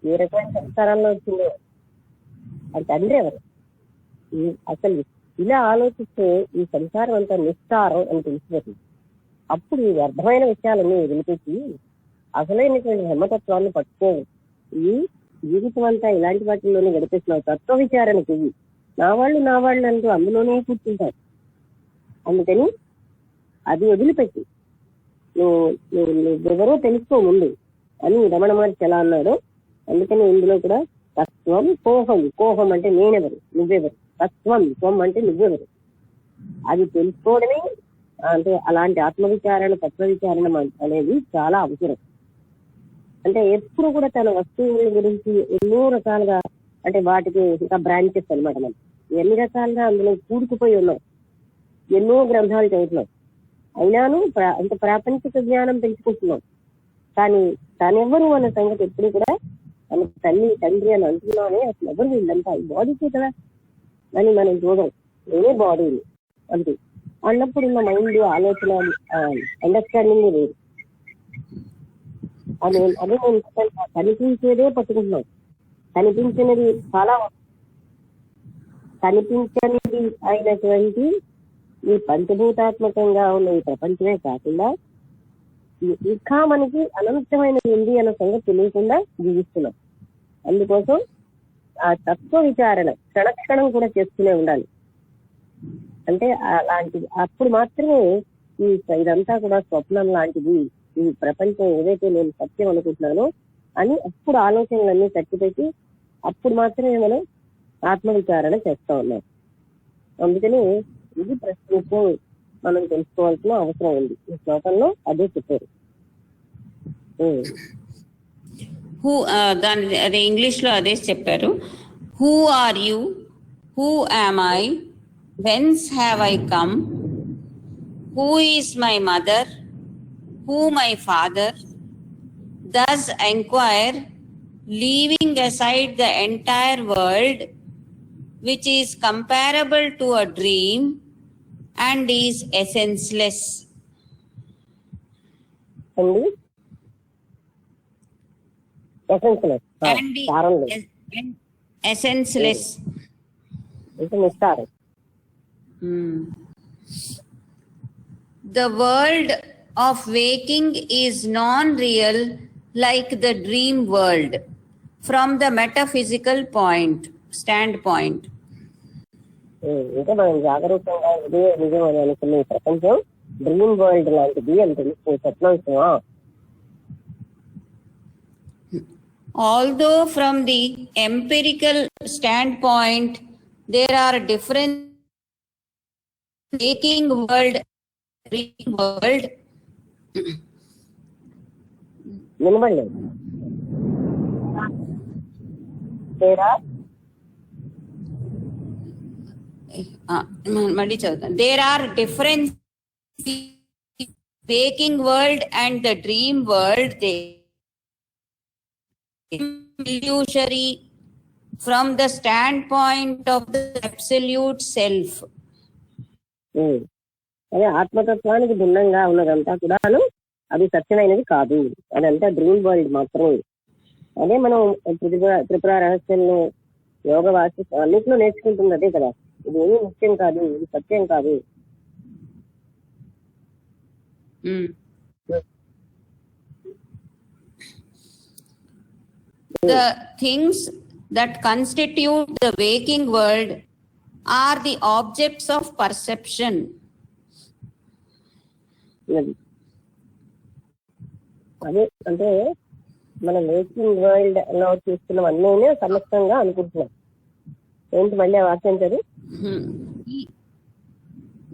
ఏ రకమైన సంస్కారాల్లో వచ్చిందో అది తండ్రి ఎవరు. అసలు ఇలా ఆలోచిస్తే ఈ సంసారం అంతా నిస్సారం అని తెలిసిపోతుంది. అప్పుడు ఈ వ్యర్థమైన విషయాలన్నీ వదిలిపెట్టి అసలైనటువంటి బ్రహ్మతత్వాన్ని పట్టుకోవు. ఈ జీవితం అంతా ఇలాంటి వాటిల్లోనే గడిపేస్తున్నావు. తత్వ విచారణకి నా వాళ్ళు అంటూ అందులోనే కూర్చుంటారు. అందుకని అది వదిలిపెట్టి నువ్వెవరో తెలుసుకో ముందు అని రమణ మహర్షి ఎలా అన్నాడు. అందుకని ఇందులో కూడా తత్వం, కోహం అంటే నేనెవరు, నువ్వెవరు, తత్వం త్వం అంటే నువ్వెవరు అది తెలుసుకోవడమే. అంటే అలాంటి ఆత్మవిచారణ, తత్వ విచారణ అనేది చాలా అవసరం. అంటే ఎప్పుడు కూడా తన వస్తువుల గురించి ఎన్నో రకాలుగా అంటే వాటికి ఇంకా బ్రాంచెస్ అనమాట. మనం ఎన్ని రకాలుగా అందులో కూడుకుపోయి ఉన్నాం, ఎన్నో గ్రంథాలు చదువుతున్నాం, అయినాను అంటే ప్రాపంచిక జ్ఞానం పెంచుకుంటున్నాం. కానీ తానెవ్వరు అన్న సంగతి ఎప్పుడు కూడా తన తల్లి తండ్రి అని అంటున్నానే అసలు ఎవరు వీళ్ళంతా ఈ బాడీకే కదా అని మనం చూడం. నేనే బాడీని అంతే అన్నప్పుడు ఉన్న మైండ్ ఆలోచన అండర్స్టాండింగ్ లేదు. అదే నేను కనిపించేదే పట్టుకుంటున్నాం. కనిపించినది చాలా కనిపించనిది అయినటువంటి ఈ పంచభూతాత్మకంగా ఉన్న ఈ ప్రపంచమే కాకుండా ఇంకా మనకి అనంతమైనది ఉంది అన్న సంగతి తెలియకుండా జీవిస్తున్నాం. అందుకోసం ఆ తత్వ విచారణ క్షణక్షణం కూడా చేస్తూనే ఉండాలి. అంటే అలాంటిది అప్పుడు మాత్రమే ఇదంతా కూడా స్వప్నం లాంటిది, ఈ ప్రపంచం ఏదైతే నేను సత్యం అనుకుంటున్నానో అని అప్పుడు ఆలోచనలన్నీ తట్టిపెట్టి అప్పుడు మాత్రమే మనం ఆత్మవిచారణ చేస్తా ఉన్నాం. అందుకని ఇది ప్రశ్నించడం మనం తెలుసుకోవాల్సిన అవసరం ఉంది. ఈ శ్లోకంలో అదే చెప్పారు. దాని అదే ఇంగ్లీష్ లో అదే చెప్పారు. Who are you, who am I, whence have I come, who is my mother, who my father, thus enquire, leaving aside the entire world which is comparable to a dream and is essenceless. అండి Essenceless. The world of waking is non-real like the dream world from the metaphysical standpoint. ఇంకా మనం జాగరూకంగా ఇదే నిజం అని అనుకున్న ఈ ప్రపంచం dream world లాంటిది అని తెలుసు స్వప్నం. Although from the empirical standpoint there are different waking world, dream world. వినబడలేదు. మళ్ళీ చదువుతాను. There are different waking world and the dream world. They illusory from the standpoint of the absolute self. అదే ఆత్మతత్వానికి భిన్నంగా ఉన్నదంతా కూడాను అది సత్యమైనది కాదు, అదంతా డ్రీమ్ వరల్డ్ మాత్రమే. అదే మనం త్రిపుర రహస్యంలో యోగ వాసి అన్నింటిలో నేర్చుకుంటుంది అదే కదా. ఇది ఏమీ ముఖ్యం కాదు, ఇది సత్యం కాదు. The things that constitute the waking world are the objects of perception. అదే అంటే మన వేకింగ్ వరల్డ్ లో చూస్తున్నవన్నీ సమస్తంగా అనుకుంటున్నాం. ఏంటి మళ్ళీ ఆ వాక్యం చదివి?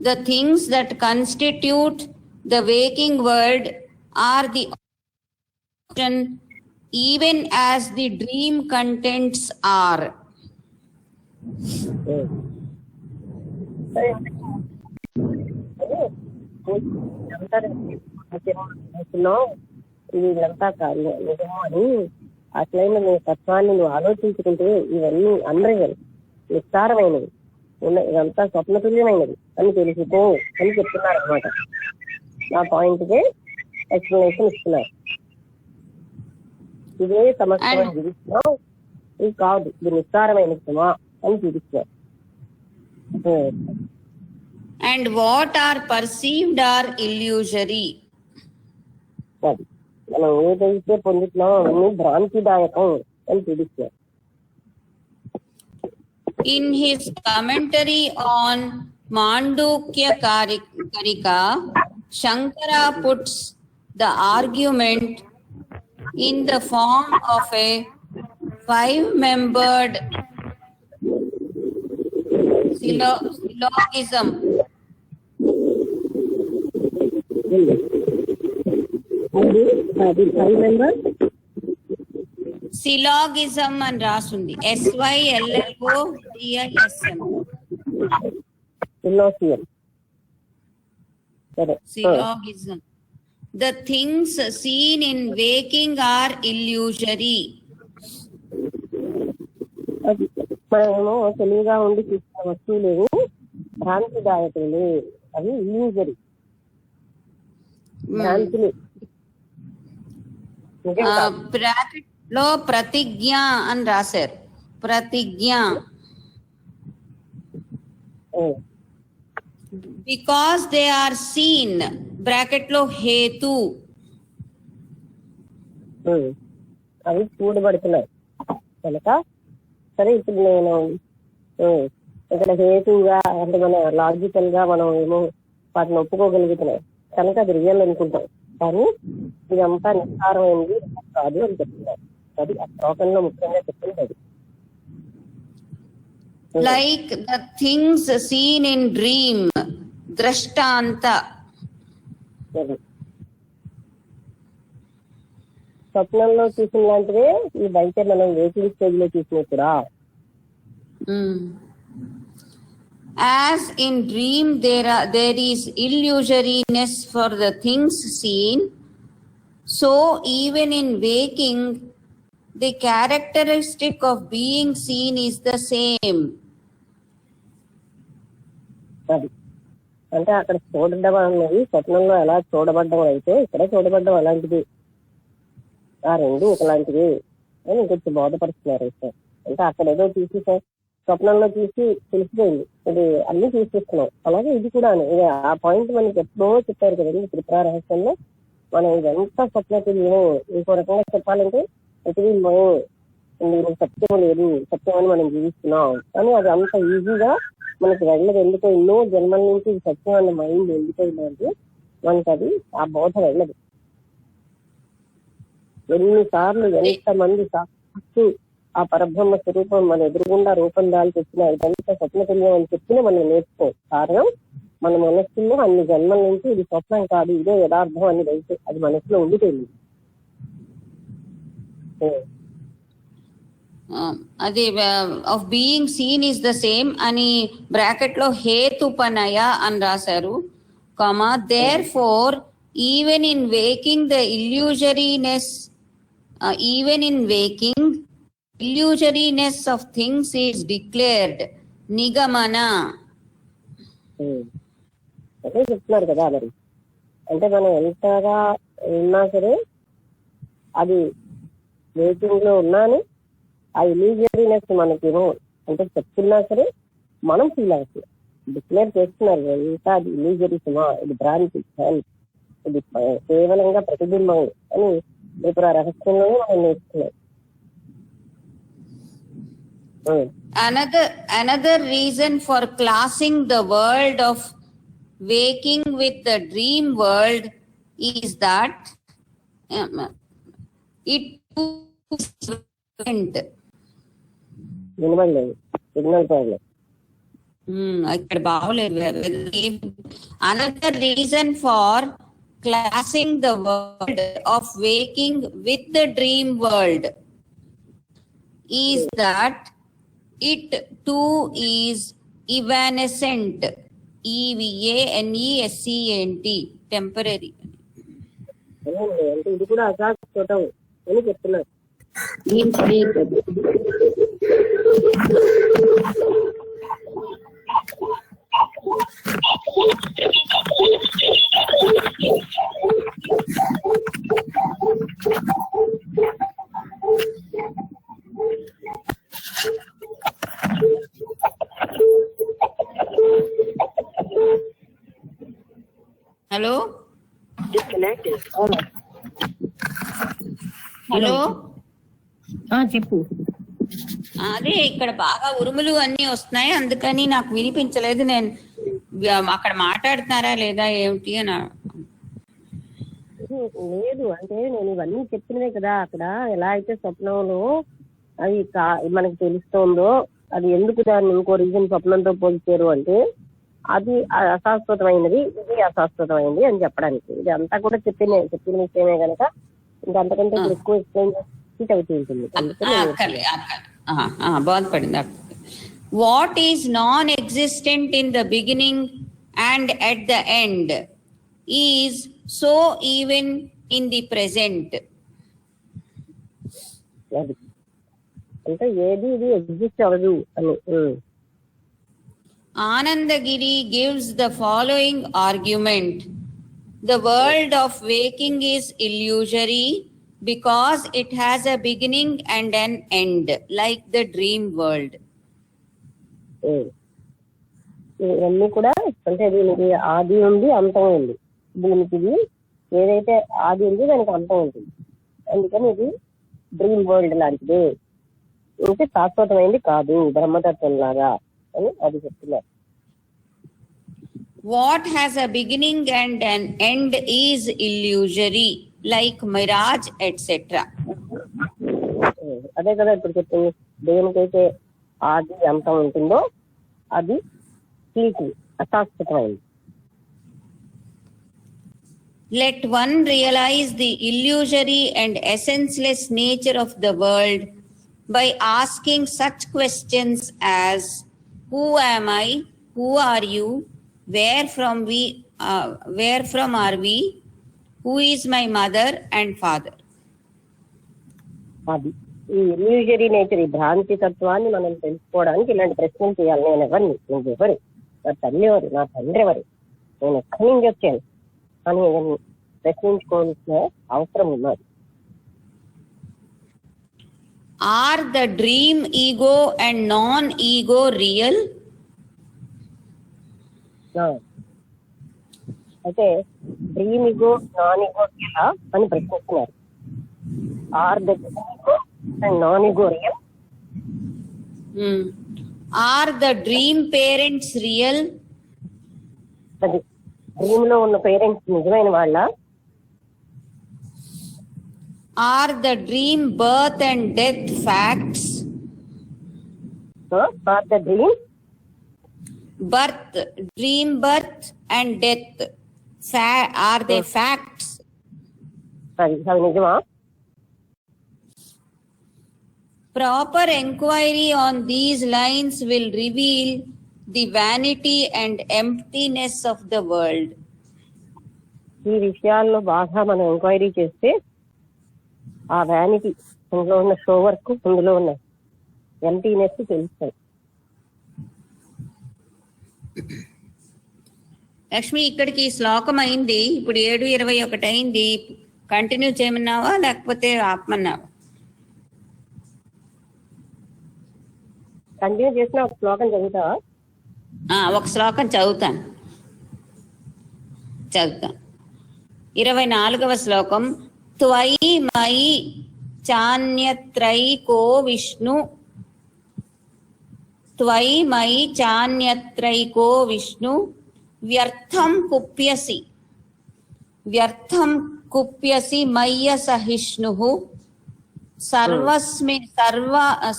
The things that constitute the waking world are the option, even as the dream contents are. సరే ఇది ఇదంతా కాదు నిజమో అని అట్లయిన నీ తత్వాన్ని నువ్వు ఆలోచించుకుంటే ఇవన్నీ అన్రియల్, నిస్సారమైనవి ఉన్నాయి, ఇదంతా స్వప్నతుల్యమైనది అని తెలుసుకో అని చెప్తున్నారు అనమాట. నా పాయింట్ కే ఎక్స్ప్లెనేషన్ ఇస్తున్నారు. ఇదే సమస్య చూపిస్తున్నావు, ఇది కాదు, ఇది నిస్సారమైన సుమా అని చూపిస్తున్నారు. And what are perceived are illusory. అది మనం ఏదైతే పొందుతున్నామో అవన్నీ భ్రాంతిదాయకం అని చూపిస్తున్నారు. In his commentary on Mandukya Karika, Shankara puts the argument in the form of a 5-membered syllogism. Syllogism అని రాసుంది, SYLLOGISM. Syllogism. The things seen in waking are illusory. మనము తెలివిగా ఉండి చూసిన వస్తువులు భ్రాంతిదాయకులు, అవి ఇల్యూజరీ, భ్రాంతులు. బ్రాకెట్ లో ప్రతిజ్ఞ అని రాశారు, ప్రతిజ్ఞ. Because they are seen, bracket లో హేతు, అవి చూడబడుతున్నాయి కనుక. సరే ఇప్పుడు నేను ఇక్కడ హేతుగా అంటే మన లాజికల్ గా మనం ఏమో వాటిని ఒప్పుకోగలుగుతున్నాం కనుక అది రియల్ అనుకుంటాం, కానీ ఇదంతా నిస్సారమైంది కాదు అని చెప్తున్నారు. అది ఆ శ్లోకంలో ముఖ్యంగా చెప్పింది అది. Like the things seen in dream దృష్టాంత. స్వప్నంలో చూసిన లాంటివే ఈ బయట మనం వేకింగ్ స్టేజ్ లో చూసినా కూడా. As in dream there is illusoriness for the things seen, so even in waking the characteristic of being seen is the same. అది అంటే అక్కడ చూడడం అనేది స్వప్నంలో ఎలా చూడబడ్డం అయితే ఇక్కడ చూడబడ్డం అలాంటిది, ఆ రెండు ఒకలాంటివి అని ఇంకొంచెం బోధపరుస్తున్నారు సార్. అంటే అక్కడ ఏదో చూసి స్వప్నంలో చూసి తెలిసిపోయింది, ఇది అన్ని చూసిస్తున్నాం. అలాగే ఇది కూడా ఆ పాయింట్ మనకి ఎప్పుడో చెప్పారు కదండి త్రిపుర రహస్యంలో. మనం ఇదంతా స్వప్నతుల్యం, ఇంకో రకంగా చెప్పాలంటే ప్రతిబింబం, ఇందులో సత్యం లేదు, సత్యం అని మనం జీవిస్తున్నాం. కానీ అది అంత ఈజీగా మనకి వెళ్ళదు. ఎందుకో ఎన్నో జన్మల నుంచి సత్యం అన్న మైండ్ వెళ్ళిపోయిందంటే మనకి అది ఆ బోధ వెళ్ళదు. ఎన్నిసార్లు ఎంతమంది సాక్షి ఆ పరబ్రహ్మ స్వరూపం మన ఎదురుగుండా రూపం దాల్చి వచ్చిన ఇదంతా స్వప్నతుల్యం అని చెప్పినా మనం నేర్చుకో. కారణం మన మనస్సులో అన్ని జన్మల నుంచి ఇది స్వప్నం కాదు, ఇదే యథార్థం అనేది అయితే అది మనసులో ఉండిపోయింది. అది of being seen is the same అని బ్రాకెట్ లో హేతుపనయ అని రాశారు, comma therefore even in waking the illusoriness illusoriness of things is declared nigamana. అదే చెప్తున్నారు కదా. మరి అంటే మనం ఎంతగా ఉన్నా సరే అది వేకింగ్ లో ఉన్నాను, ఆ ఇల్యూజరీనెస్ మనకేమో అంటే చెప్తున్నా సరే మనం ఫీల్ అవుతున్నాం, డిక్లేర్ చేస్తున్నారు ఎంత అది ఇల్యూజరీ సుమా, ఇది భ్రాంతి, ఇది కేవలంగా ప్రతిబింబం అని త్రిపుర రహస్యంలోనే మనం నేర్చుకున్నాం. Another reason for classing the world of waking with the dream world is that it వినబడలేదు, సిగ్నల్ ప్రాబ్లం. ఇక్కడ బాగోలేదు. Another reason for classing the world of waking with the dream world is that it too is evanescent, evanescent, temporary. అంటే ఇది కూడా అశాశ్వతం అని చెప్తున్నారు. Hello hello చెప్పు. అదే ఇక్కడ బాగా ఉరుములు అన్ని వస్తున్నాయి, అందుకని నాకు వినిపించలేదు. నేను అక్కడ మాట్లాడుతున్నారా లేదా ఏమిటి అని. లేదు అంటే నేను ఇవన్నీ చెప్పినవే కదా. అక్కడ ఎలా అయితే స్వప్నంలో అది మనకి తెలుస్తోందో, అది ఎందుకు దాన్ని ఇంకో రీజన్ స్వప్నంతో పోల్చారు అంటే అది అశాశ్వతమైనది, ఇది అశాశ్వతమైనది అని చెప్పడానికి. ఇది అంతా కూడా చెప్పిన విషయమే కనుక ఇంకా అంతకంటే ఎక్కువ ఎక్స్ప్లెయిన్ చేసి అవుతూ ఉంటుంది. బాధపడింది. What is non existent in the beginning and at the end is so even in the present. అంటే ఏది ఇది ఎగ్జిస్ట్ అవ్వదు అని. Anandagiri gives the following argument. The world of waking is illusory because it has a beginning and an end, like the dream world. ఇవన్నీ కూడా అంటే దీనికి ఆది ఉంది, అంతం ఉంది. దీనికి ఇది ఏదైతే ఆది ఉంది దానికి అంతం ఉంటుంది. అందుకని ఇది డ్రీమ్ వరల్డ్ లాంటిది, ఇంకా శాశ్వతమైంది కాదు, బ్రహ్మతత్వం లాగా అని అది చెప్తున్నారు. What has a beginning and an end is illusory, like mirage, etc. అదే కదా ఇప్పుడు చెప్పింది. దేనికైతే ఆది అంతం ఉంటుందో అది అశాశ్వతమైంది. Let one realize the illusory and essenceless nature of the world by asking such questions as, who am I? Who are you? Where from are we? Who is my mother and father? అది ఈ illusory nature, ఈ భ్రాంతి తత్వాన్ని మనం తెలుసుకోవడానికి ఇలాంటి ప్రశ్నలు చేయాలి. నేను ఎవరిని, నువ్వెవరు, నా తల్లి ఎవరు, నా తండ్రి ఎవరు, నేను ఎక్కడి నుంచి వచ్చాను అని ప్రశ్నించుకోవాల్సిన అవసరం ఉన్నది. Are the dream ego and non-ego real? అయితే డ్రీమ్ ఈగో, నాన్ ఈగో ఎలా అని ప్రశ్నిస్తున్నారు. Are the ego and non ego real? Are the dream parents real? అది డ్రీమ్ లో ఉన్న పేరెంట్స్ నిజమైన వాళ్ళ? Are the dream birth and death facts? Are the dream dream birth and death, are they facts? అది నిజమా? Proper enquiry on these lines will reveal the vanity and emptiness of the world. ఈ విషయాల్లో బాగా మనం enquiry చేస్తే ఆ vanity, అందులో ఉన్న షో వర్క్, అందులో ఉన్న ఎంటీనెస్ తెలుస్తాయి. లక్ష్మి, ఇక్కడికి శ్లోకం అయింది. ఇప్పుడు 7:21 అయింది. కంటిన్యూ చేయమన్నావా లేకపోతే ఆపమన్నావా? కంటిన్యూ చేసిన ఒక శ్లోకం చదువుతావా? ఒక శ్లోకం చదువుతాను. 24వ శ్లోకం. త్వయి మయి చాన్యత్రైకో విష్ణు, త్వయి మయి చాన్యత్రైకో విష్ణు, వ్యర్థం కుప్యసి, వ్యర్థం కుప్యసి మయ్య సహిష్ణుః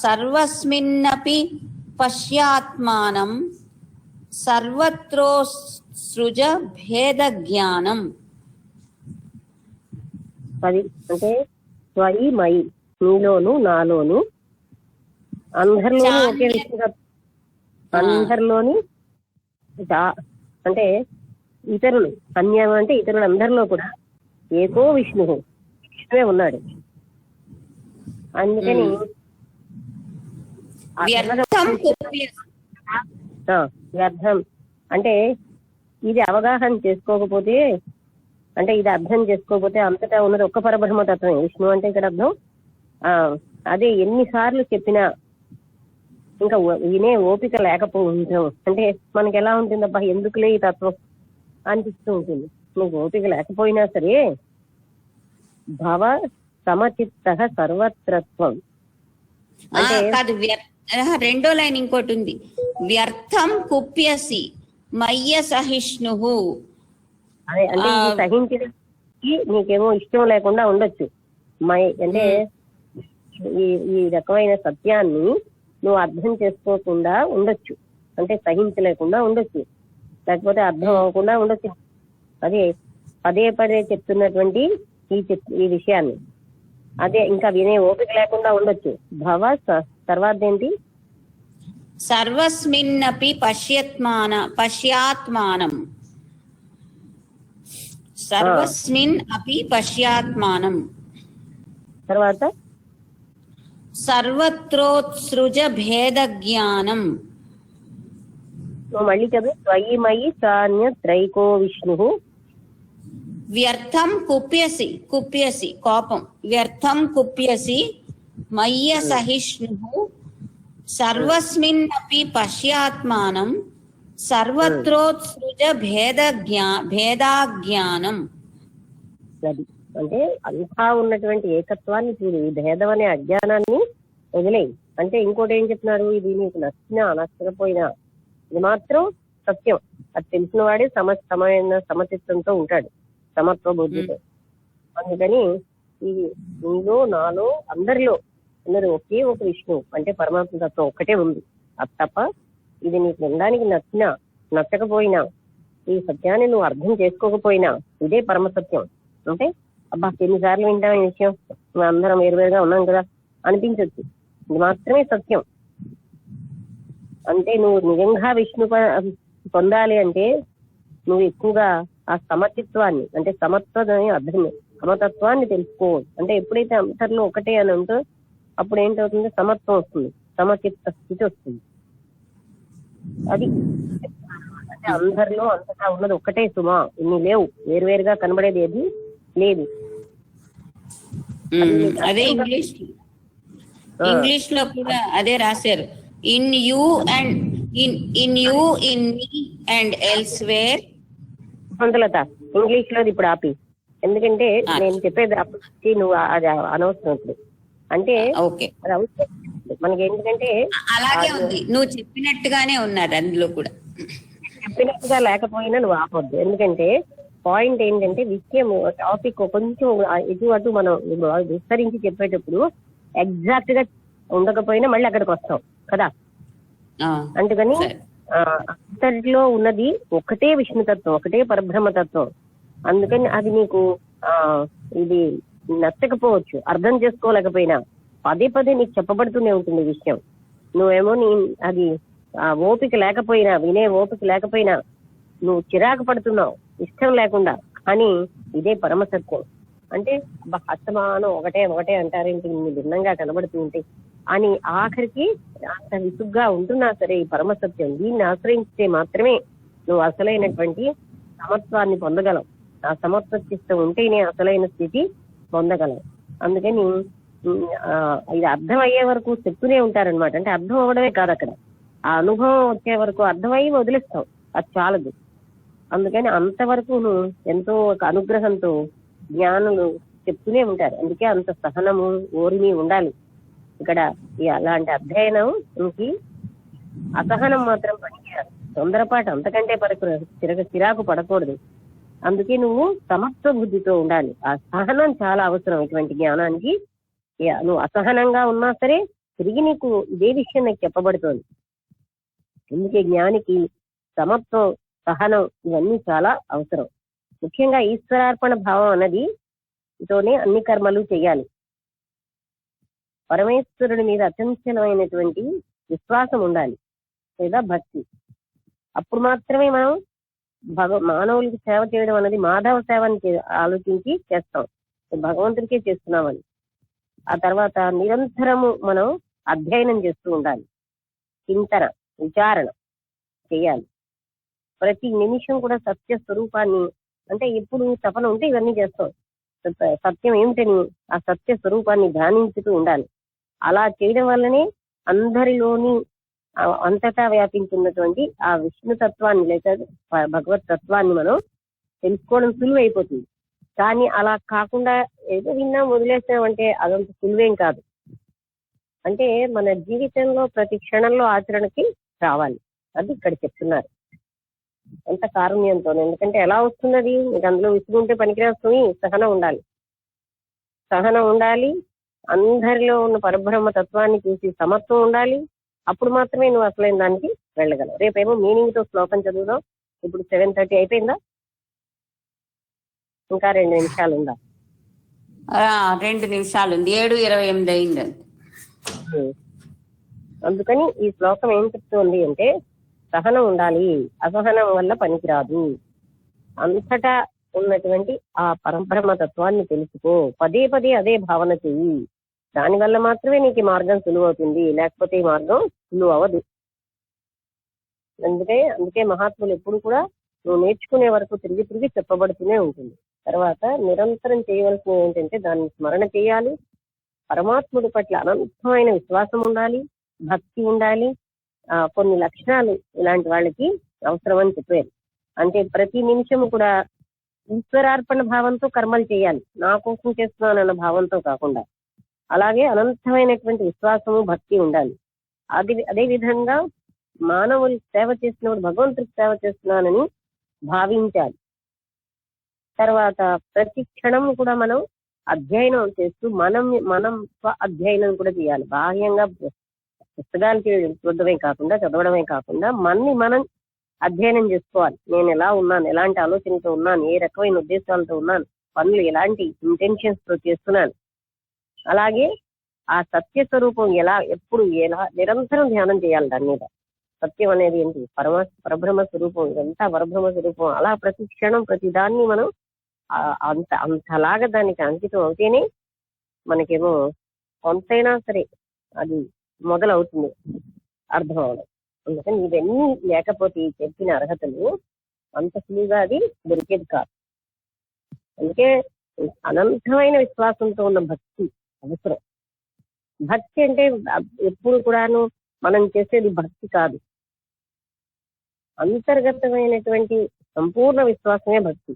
సర్వస్మిన్నపి పశ్యాత్మానం సర్వత్రోత్సృజ భేద జ్ఞానం. అది అంటే త్వయి మయి, నీలోను నాలోను, అందరిలోనూ ఒకే విషయంగా, అందరిలోని అంటే ఇతరులు, అన్యం అంటే ఇతరులు అందరిలో కూడా ఏకో విష్ణువు, విష్ణువే ఉన్నాడు. అందుకని వ్యర్థం అంటే ఇది అవగాహన చేసుకోకపోతే, అంటే ఇది అర్థం చేసుకోకపోతే అంతటా ఉన్నది ఒక్క పరబ్రహ్మ తత్వమే. విష్ణు అంటే ఇక్కడ అర్థం అదే. ఎన్నిసార్లు చెప్పినా ఇంకా వినే ఓపిక లేకపోవడం అంటే మనకి ఎలా ఉంటుందబ్బా ఎందుకులే ఈ తత్వం అనిపిస్తూ ఉంటుంది. నీకు ఓపిక లేకపోయినా సరే భవ సమచిత్త సర్వత్రత్వం అంటే రెండో లైన్ ఇంకోటి ఉంది, వ్యర్థం కుప్యసి మయ్య సహిష్ణుః. అదే అంటే ఇది సహించడానికి నీకేమో ఇష్టం లేకుండా ఉండొచ్చు. అంటే ఈ రకమైన సత్యాన్ని నువ్వు అర్థం చేసుకోకుండా ఉండొచ్చు, అంటే సహించలేకుండా ఉండొచ్చు, లేకపోతే అర్థం అవ్వకుండా ఉండొచ్చు. అదే పదే పదే చెప్తున్నటువంటి ఈ విషయాన్ని అదే ఇంకా వినే ఓపిక లేకుండా ఉండొచ్చు. భవ తర్వాత ఏంటి, సర్వస్మిన్నపి పశ్యాత్మానం, సర్వస్మిన్ అపి పశ్యాత్మానం, తర్వాత సర్వత్రోత్సృజ భేద జ్ఞానం. మళ్ళీ చదువు, త్వయి మయి చాన్య త్రైకో విష్ణు. వ్యర్థం కుప్యసి కోపం, వ్యర్థం కుప్యసి మయ్య సహిష్ణుః సర్వస్మిన్ అపి పశ్యాత్మానం సర్వత్రోత్సృజ భేదాజ్ఞానం. అది అంటే అంతా ఉన్నటువంటి ఏకత్వాన్ని చూడు, ఈ భేదం అనే అజ్ఞానాన్ని వదిలేయి. అంటే ఇంకోటి ఏం చెప్తున్నారు, ఇది నీకు నచ్చినా నచ్చకపోయినా ఇది మాత్రం సత్యం. అది తెలిసిన వాడే సమచిత్తంతో ఉంటాడు, సమత్వ బుద్ధితో. అందుకని ఇది నీలో నాలో అందరిలో ఒకే ఒక విష్ణువు అంటే పరమాత్మ తత్వం ఒక్కటే ఉంది. అది తప్ప ఇది నీకు వినడానికి నచ్చినా నచ్చకపోయినా, ఈ సత్యాన్ని నువ్వు అర్థం చేసుకోకపోయినా ఇదే పరమసత్యం. అంటే అబ్బా ఎన్నిసార్లు వింటాం ఈ విషయం, మేము అందరం వేరువేరుగా ఉన్నాం కదా అనిపించవచ్చు. ఇది మాత్రమే సత్యం. అంటే నువ్వు నిజంగా విష్ణు పొందాలి అంటే నువ్వు ఎక్కువగా ఆ సమచిత్వాన్ని అంటే సమతత్వాన్ని తెలుసుకో. అంటే ఎప్పుడైతే అంతర్లో ఒకటే అని ఉంటో అప్పుడు ఏంటవుతుంది, సమత్వం వస్తుంది, సమచిత్త స్థితి వస్తుంది. అది అంటే అందరిలో అంతటా ఉన్నది ఒక్కటే సుమా, ఇన్ని లేవు, వేరువేరుగా కనబడేది ఏది లేదు. అదే ఇంగ్లీష్ లో కూడా అదే రాశారు, in you in me and elsewhere. Latha English లో ఇప్పుడు ఆపి, ఎందుకంటే నేను చెప్పేది అప్పుడు నువ్వు అది అనవసరం. ఇప్పుడు అంటే మనకి ఏంటంటే అలాగే ఉంది, నువ్వు చెప్పినట్టుగానే ఉన్నారు అందులో కూడా. చెప్పినట్టుగా లేకపోయినా నువ్వు ఆపొద్దు. ఎందుకంటే పాయింట్ ఏంటంటే విషయం టాపిక్ కొంచెం ఇటు అటు మనం విస్తరించి చెప్పేటప్పుడు ఎగ్జాక్ట్ గా ఉండకపోయినా మళ్ళీ అక్కడికి వస్తాం కదా. అందుకని అంతటిలో ఉన్నది ఒకటే విష్ణుతత్వం, ఒకటే పరబ్రహ్మతత్వం. అందుకని అది నీకు ఇది నచ్చకపోవచ్చు, అర్థం చేసుకోలేకపోయినా పదే పదే నీకు చెప్పబడుతూనే ఉంటుంది విషయం. నువ్వేమో అది ఓపిక లేకపోయినా, వినే ఓపిక లేకపోయినా నువ్వు చిరాకు పడుతున్నావు ఇష్టం లేకుండా. కానీ ఇదే పరమసత్యం. అంటే అస్తమానం ఒకటే అంటారేంటి, భిన్నంగా కనబడుతూ ఉంటే అని ఆఖరికి అంత విసుగ్గా ఉంటున్నా సరే ఈ పరమసత్యం దీన్ని ఆశ్రయించితే మాత్రమే నువ్వు అసలైనటువంటి సమత్వాన్ని పొందగలవు. ఆ సమత్వ చిత్తం ఉంటేనే అసలైన స్థితి పొందగలవు. అందుకని ఇది అర్థం అయ్యే వరకు చెప్తూనే ఉంటారనమాట. అంటే అర్థం అవ్వడమే కాదు, అక్కడ ఆ అనుభవం వచ్చే వరకు అర్థమయ్యి వదిలేస్తావు, అది చాలదు. అందుకని అంతవరకు నువ్వు ఎంతో ఒక అనుగ్రహంతో జ్ఞానులు చెప్తూనే ఉంటారు. అందుకే అంత సహనము ఓరిమి ఉండాలి. ఇక్కడ అలాంటి అధ్యయనం ఇంకి అసహనం మాత్రం పనికిరాదు, తొందరపాటు అంతకంటే చిరాకు పడకూడదు. అందుకే నువ్వు సమత్వ బుద్ధితో ఉండాలి. ఆ సహనం చాలా అవసరం ఇటువంటి జ్ఞానానికి. నువ్వు అసహనంగా ఉన్నా సరే తిరిగి నీకు ఇదే విషయం నాకు చెప్పబడుతోంది. అందుకే జ్ఞానికి సమత్వం, సహనం ఇవన్నీ చాలా అవసరం. ముఖ్యంగా ఈశ్వరార్పణ భావం అన్నది తోనే అన్ని కర్మలు చేయాలి. పరమేశ్వరుడి మీద అచంచలమైనటువంటి విశ్వాసం ఉండాలి, లేదా భక్తి. అప్పుడు మాత్రమే మనం మానవులకి సేవ చేయడం అనేది మాధవ సేవని ఆలోచించి చేస్తాం, భగవంతుడికే చేస్తున్నామని. ఆ తర్వాత నిరంతరము మనం అధ్యయనం చేస్తూ ఉండాలి, చింతన విచారణ చేయాలి. ప్రతి నిమిషం కూడా సత్య స్వరూపాన్ని, అంటే ఎప్పుడు తపన ఉంటే ఇవన్నీ చేస్తాం, సత్యం ఏమిటని ఆ సత్య స్వరూపాన్ని ధ్యానించుతూ ఉండాలి. అలా చేయడం వల్లనే అందరిలోని అంతటా వ్యాపించినటువంటి ఆ విష్ణు తత్వాన్ని లేక భగవత్ తత్వాన్ని మనం తెలుసుకోవడం సులువైపోతుంది. కానీ అలా కాకుండా ఏదో విన్నా వదిలేసామంటే అదంత సులువేం కాదు. అంటే మన జీవితంలో ప్రతి క్షణంలో ఆచరణకి రావాలి, అది ఇక్కడ చెప్తున్నారు ఎంత కారుణ్యంతో. ఎందుకంటే ఎలా వస్తున్నది, మీకు అందులో విసుగుంటే పనికిరాస్తుంది. సహనం ఉండాలి, సహనం ఉండాలి, అందరిలో ఉన్న పరబ్రహ్మ తత్వాన్ని చూసి సమత్వం ఉండాలి. అప్పుడు మాత్రమే నువ్వు అసలైన దానికి వెళ్ళగలవు. రేపేమో మీనింగ్ తో శ్లోకం చదువుదాం. ఇప్పుడు 7:30 అయిపోయిందా? ఇంకా 2 నిమిషాలు ఉందా? 2 నిమిషాలు ఉంది, 7:28 అయింది. అందుకని ఈ శ్లోకం ఏం చెప్తుంది అంటే సహనం ఉండాలి, అసహనం వల్ల పనికిరాదు. అంతటా ఉన్నటువంటి ఆ పరబ్రహ్మ తత్వాన్ని తెలుసుకో, పదే పదే అదే భావన చెయ్యి. దానివల్ల మాత్రమే నీకు ఈ మార్గం సులువు అవుతుంది, లేకపోతే ఈ మార్గం సులువు అవ్వదు. అందుకే మహాత్ములు ఎప్పుడు కూడా నువ్వు నేర్చుకునే వరకు తిరిగి తిరిగి చెప్పబడుతూనే ఉంటుంది. తర్వాత నిరంతరం చేయవలసినవి ఏంటంటే దాన్ని స్మరణ చేయాలి, పరమాత్ముడి పట్ల అనంతమైన విశ్వాసం ఉండాలి, భక్తి ఉండాలి. కొన్ని లక్షణాలు ఇలాంటి వాళ్ళకి అవసరం అని చెప్పారు. అంటే ప్రతి నిమిషము కూడా ఈశ్వరార్పణ భావంతో కర్మలు చేయాలి, నా కోసం చేస్తున్నానన్న భావంతో కాకుండా. అలాగే అనంతమైనటువంటి విశ్వాసము, భక్తి ఉండాలి. అదే విధంగా మానవులు సేవ చేసినప్పుడు భగవంతుడికి సేవ చేస్తున్నానని భావించాలి. తర్వాత ప్రతి క్షణం కూడా మనం అధ్యయనం చేస్తూ మనం స్వ అధ్యయనం కూడా చేయాలి. బాహ్యంగా పుస్తకాలు చదవడమే కాకుండా మనం అధ్యయనం చేసుకోవాలి. నేను ఎలా ఉన్నాను, ఎలాంటి ఆలోచనతో ఉన్నాను, ఏ రకమైన ఉద్దేశాలతో ఉన్నాను, పనులు ఎలాంటి ఇంటెన్షన్స్ తో చేస్తున్నాను. అలాగే ఆ సత్య స్వరూపం ఎప్పుడు నిరంతరం ధ్యానం చేయాలి దాని మీద. సత్యం అనేది ఏంటి, పరబ్రహ్మ స్వరూపం, ఇదంతా పరబ్రహ్మ స్వరూపం. అలా ప్రతి క్షణం ప్రతి దాన్ని మనం అంతలాగా దానికి అంకితం అవుతేనే మనకేమో కొంతైనా సరే అది మొదలవుతుంది అర్థం అవడం. అందుకని ఇవన్నీ లేకపోతే చెప్పిన అర్హతలు అంత సులువుగా అది దొరికేది కాదు. అందుకే అనంతమైన విశ్వాసంతో ఉన్న భక్తి అవసరం. భక్తి అంటే ఎప్పుడు కూడాను మనం చేసేది భక్తి కాదు, అంతర్గతమైనటువంటి సంపూర్ణ విశ్వాసమే భక్తి.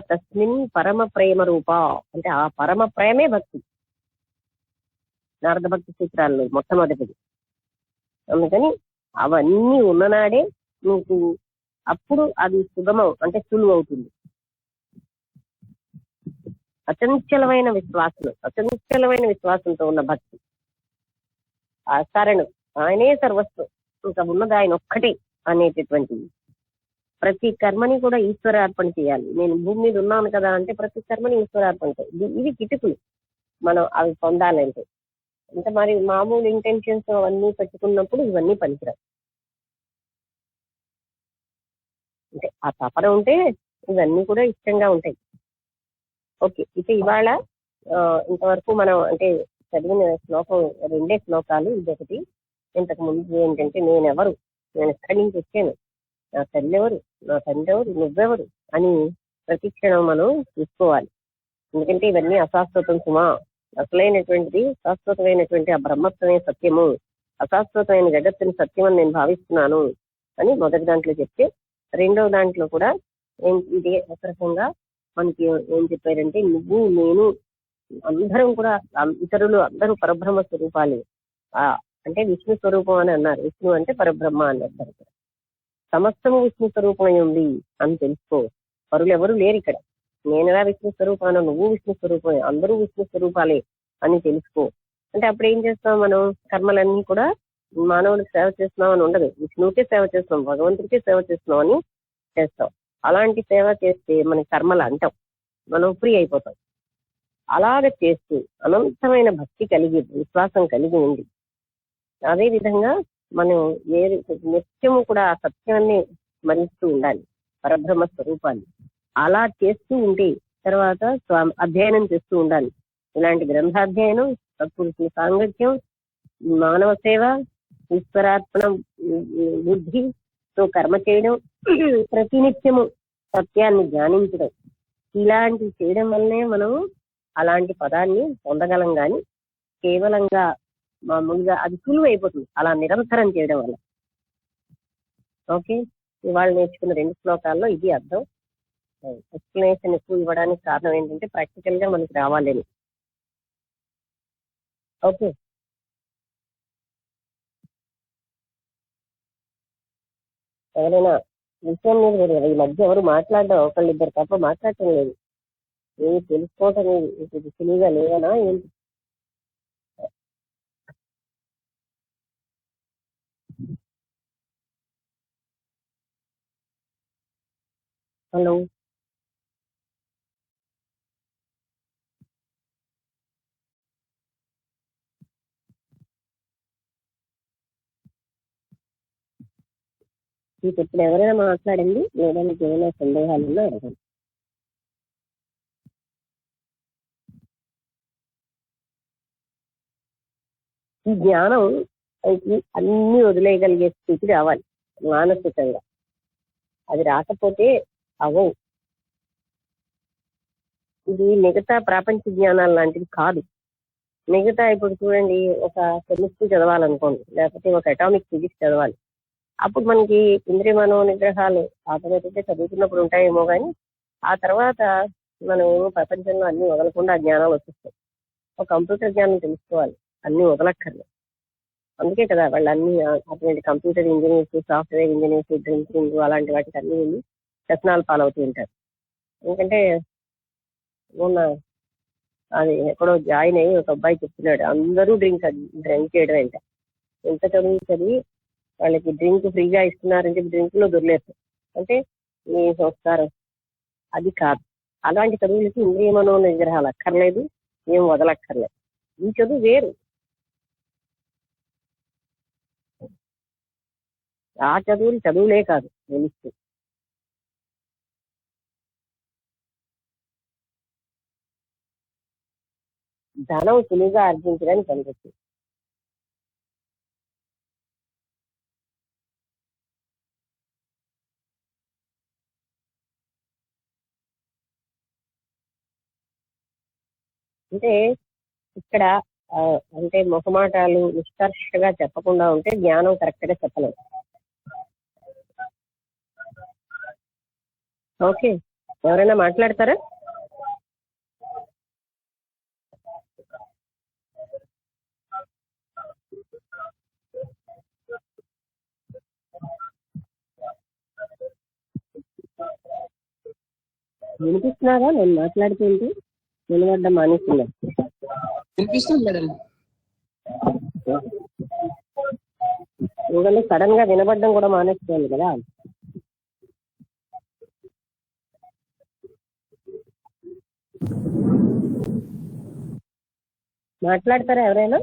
తస్మిన్ పరమ ప్రేమ రూప, అంటే ఆ పరమ ప్రేమే భక్తి. నారద భక్తి సూత్రాల్లో మొట్టమొదటిది. అందుకని అవన్నీ ఉన్ననాడే నీకు అప్పుడు అది సుగమం, అంటే సులువు అవుతుంది. అచంచలమైన విశ్వాసంతో ఉన్న భక్తి, ఆ శరణు, ఆయనే సర్వస్వం, ఇంకా ఉన్నది ఆయన ఒక్కటే అనేటటువంటి ప్రతి కర్మని కూడా ఈశ్వరార్పణ చేయాలి. నేను భూమి మీద ఉన్నాను కదా అంటే ప్రతి కర్మని ఈశ్వరార్పణ చేయాలి. ఇవి కిటుకులు మనం అవి పొందాలంటే. అంటే మరి మామూలు ఇంటెన్షన్స్ అవన్నీ పెట్టుకున్నప్పుడు ఇవన్నీ పనికిరావు. అంటే ఆ తపన ఉంటే ఇవన్నీ కూడా ఇష్టంగా ఉంటాయి. ఓకే, ఇక ఇవాళ ఇంతవరకు మనం అంటే చదివిన శ్లోకం 2 శ్లోకాలు. ఇదొకటి. ఇంతకు ముందు ఏంటంటే నేను ఎక్కడి నుంచి వచ్చాను, నా తల్లి ఎవరు, నా తండ్రి ఎవరు, నువ్వెవరు అని ప్రతి క్షణం మనం చూసుకోవాలి. ఎందుకంటే ఇవన్నీ అశాశ్వతం సుమా. అసలైనటువంటిది శాశ్వతమైనటువంటి ఆ బ్రహ్మత్వమే సత్యము, అశాశ్వతమైన జగత్తుని సత్యం అని నేను భావిస్తున్నాను అని మొదటి దాంట్లో చెప్తే, రెండవ దాంట్లో కూడా ఇదే రకంగా మనకి ఏం చెప్పారంటే నువ్వు నేను అందరం కూడా ఇతరులు అందరూ పరబ్రహ్మ స్వరూపాలే. అంటే విష్ణు స్వరూపం అని అన్నారు. విష్ణు అంటే పరబ్రహ్మ అని అర్థం. సమస్తము విష్ణు స్వరూపమై ఉంది అని తెలుసుకో. పరులు ఎవరు లేరు ఇక్కడ. నేనులా విష్ణు స్వరూపాను, నువ్వు విష్ణు స్వరూపమే, అందరూ విష్ణు స్వరూపాలే అని తెలుసుకో అంటే అప్పుడు ఏం చేస్తాం మనం? కర్మలన్నీ కూడా మానవుడికి సేవ చేస్తున్నాం అని ఉండదు, విష్ణువుకే సేవ చేస్తున్నాం, భగవంతుడికే సేవ చేస్తున్నాం అని చేస్తాం. అలాంటి సేవ చేస్తే మన కర్మలు అంటాం, మనం ఫ్రీ అయిపోతాం. అలాగ చేస్తూ అనంతమైన భక్తి కలిగి విశ్వాసం కలిగి ఉంది. అదే విధంగా మనం నిత్యము కూడా ఆ సత్యాన్ని స్మరిస్తూ ఉండాలి, పరబ్రహ్మ స్వరూపాన్ని. అలా చేస్తూ ఉంటే తర్వాత అధ్యయనం చేస్తూ ఉండాలి. ఇలాంటి గ్రంథాధ్యయనం, సత్పురుషుల సాంగత్యం, మానవ సేవ, ఈశ్వరార్పణ బుద్ధితో కర్మ చేయడం, ప్రతినిత్యము సత్యాన్ని ధ్యానించడం, ఇలాంటివి చేయడం వల్లనే మనం అలాంటి పదాన్ని పొందగలం. కానీ కేవలంగా మామూలుగా అది సులువు అయిపోతుంది అలా నిరంతరం చేయడం వల్ల. ఓకే, ఇవాళ నేర్చుకున్న 2 శ్లోకాల్లో ఇది అర్థం. ఎక్స్ప్లెనేషన్ ఎక్కువ ఇవ్వడానికి కారణం ఏంటంటే ప్రాక్టికల్ గా మనకి రావాలని. ఓకే, ఎవరైనా విషయం మీద మీరు ఈ మధ్య ఎవరు మాట్లాడడం, ఒకళ్ళిద్దరు తప్ప మాట్లాడటం లేదు. ఏమి తెలుసుకోవటం సులువుగా లేదనా ఏంటి? హలో, మీకు ఇప్పుడు ఎవరైనా మాట్లాడండి, లేదా మీకు ఏమైనా సందేహాలు ఉన్నా అడగండి. ఈ జ్ఞానం అన్ని వదిలేయగలిగే స్థితి రావాలి మానసికంగా. అది రాకపోతే అవవు. ఇది మిగతా ప్రపంచ జ్ఞానాలు లాంటిది కాదు. మిగతా ఇప్పుడు చూడండి, ఒక కెమిస్ట్రీ చదవాలనుకోండి, లేకపోతే ఒక అటామిక్ ఫిజిక్స్ చదవాలి, అప్పుడు మనకి ఇంద్రియ మనో నిగ్రహాలు ఆటోమేటిక్గా చదువుతున్నప్పుడు ఉంటాయేమో, కానీ ఆ తర్వాత మనం ప్రపంచంలో అన్ని వదలకుండా ఆ జ్ఞానాలు వచ్చేస్తాయి. ఒక కంప్యూటర్ జ్ఞానం తెలుసుకోవాలి, అన్ని వదలక్కర్లేదు. అందుకే కదా వాళ్ళు అన్ని అటువంటి computer engineers, software engineers, drinking అలాంటి వాటికి అన్ని వెళ్ళి వ్యసనాలు పాలవుతూ ఉంటారు. ఎందుకంటే మొన్న అది ఎక్కడో జాయిన్ అయ్యి ఒక అబ్బాయి చెప్తున్నాడు, అందరూ డ్రింక్ చేయడం ఏంట. ఎంత చదువు చదివి వాళ్ళకి డ్రింక్ ఫ్రీగా ఇస్తున్నారని చెప్పి డ్రింక్ లో దొరలేదు అంటే మీ సంస్కారం అది కాదు. అలాంటి చదువులకి ఇంద్రియ మనో నిగ్రహాలు అక్కర్లేదు, ఏం వదలక్కర్లేదు. ఈ చదువు వేరు, ఆ చదువులు చదువులే కాదు తెలుసు. ధనం సులువుగా ఆర్జించడానికి పనికొచ్చింది. అంటే ఇక్కడ అంటే మొహమాటాలు నిష్కర్షగా చెప్పకుండా ఉంటే జ్ఞానం కరెక్ట్ గా చెప్పలేదు. ఓకే, ఎవరైనా మాట్లాడతారా? వినిపిస్తున్నారా? నేను మాట్లాడుతుంటే వినవడ్డం మానేస్తున్నా. వినిపిస్తుంది మేడం. ఎందుకంటే సడన్ గా వినబడ్డం కూడా మానేస్తుంది కదా. మాట్లాడతారా ఎవరైనా?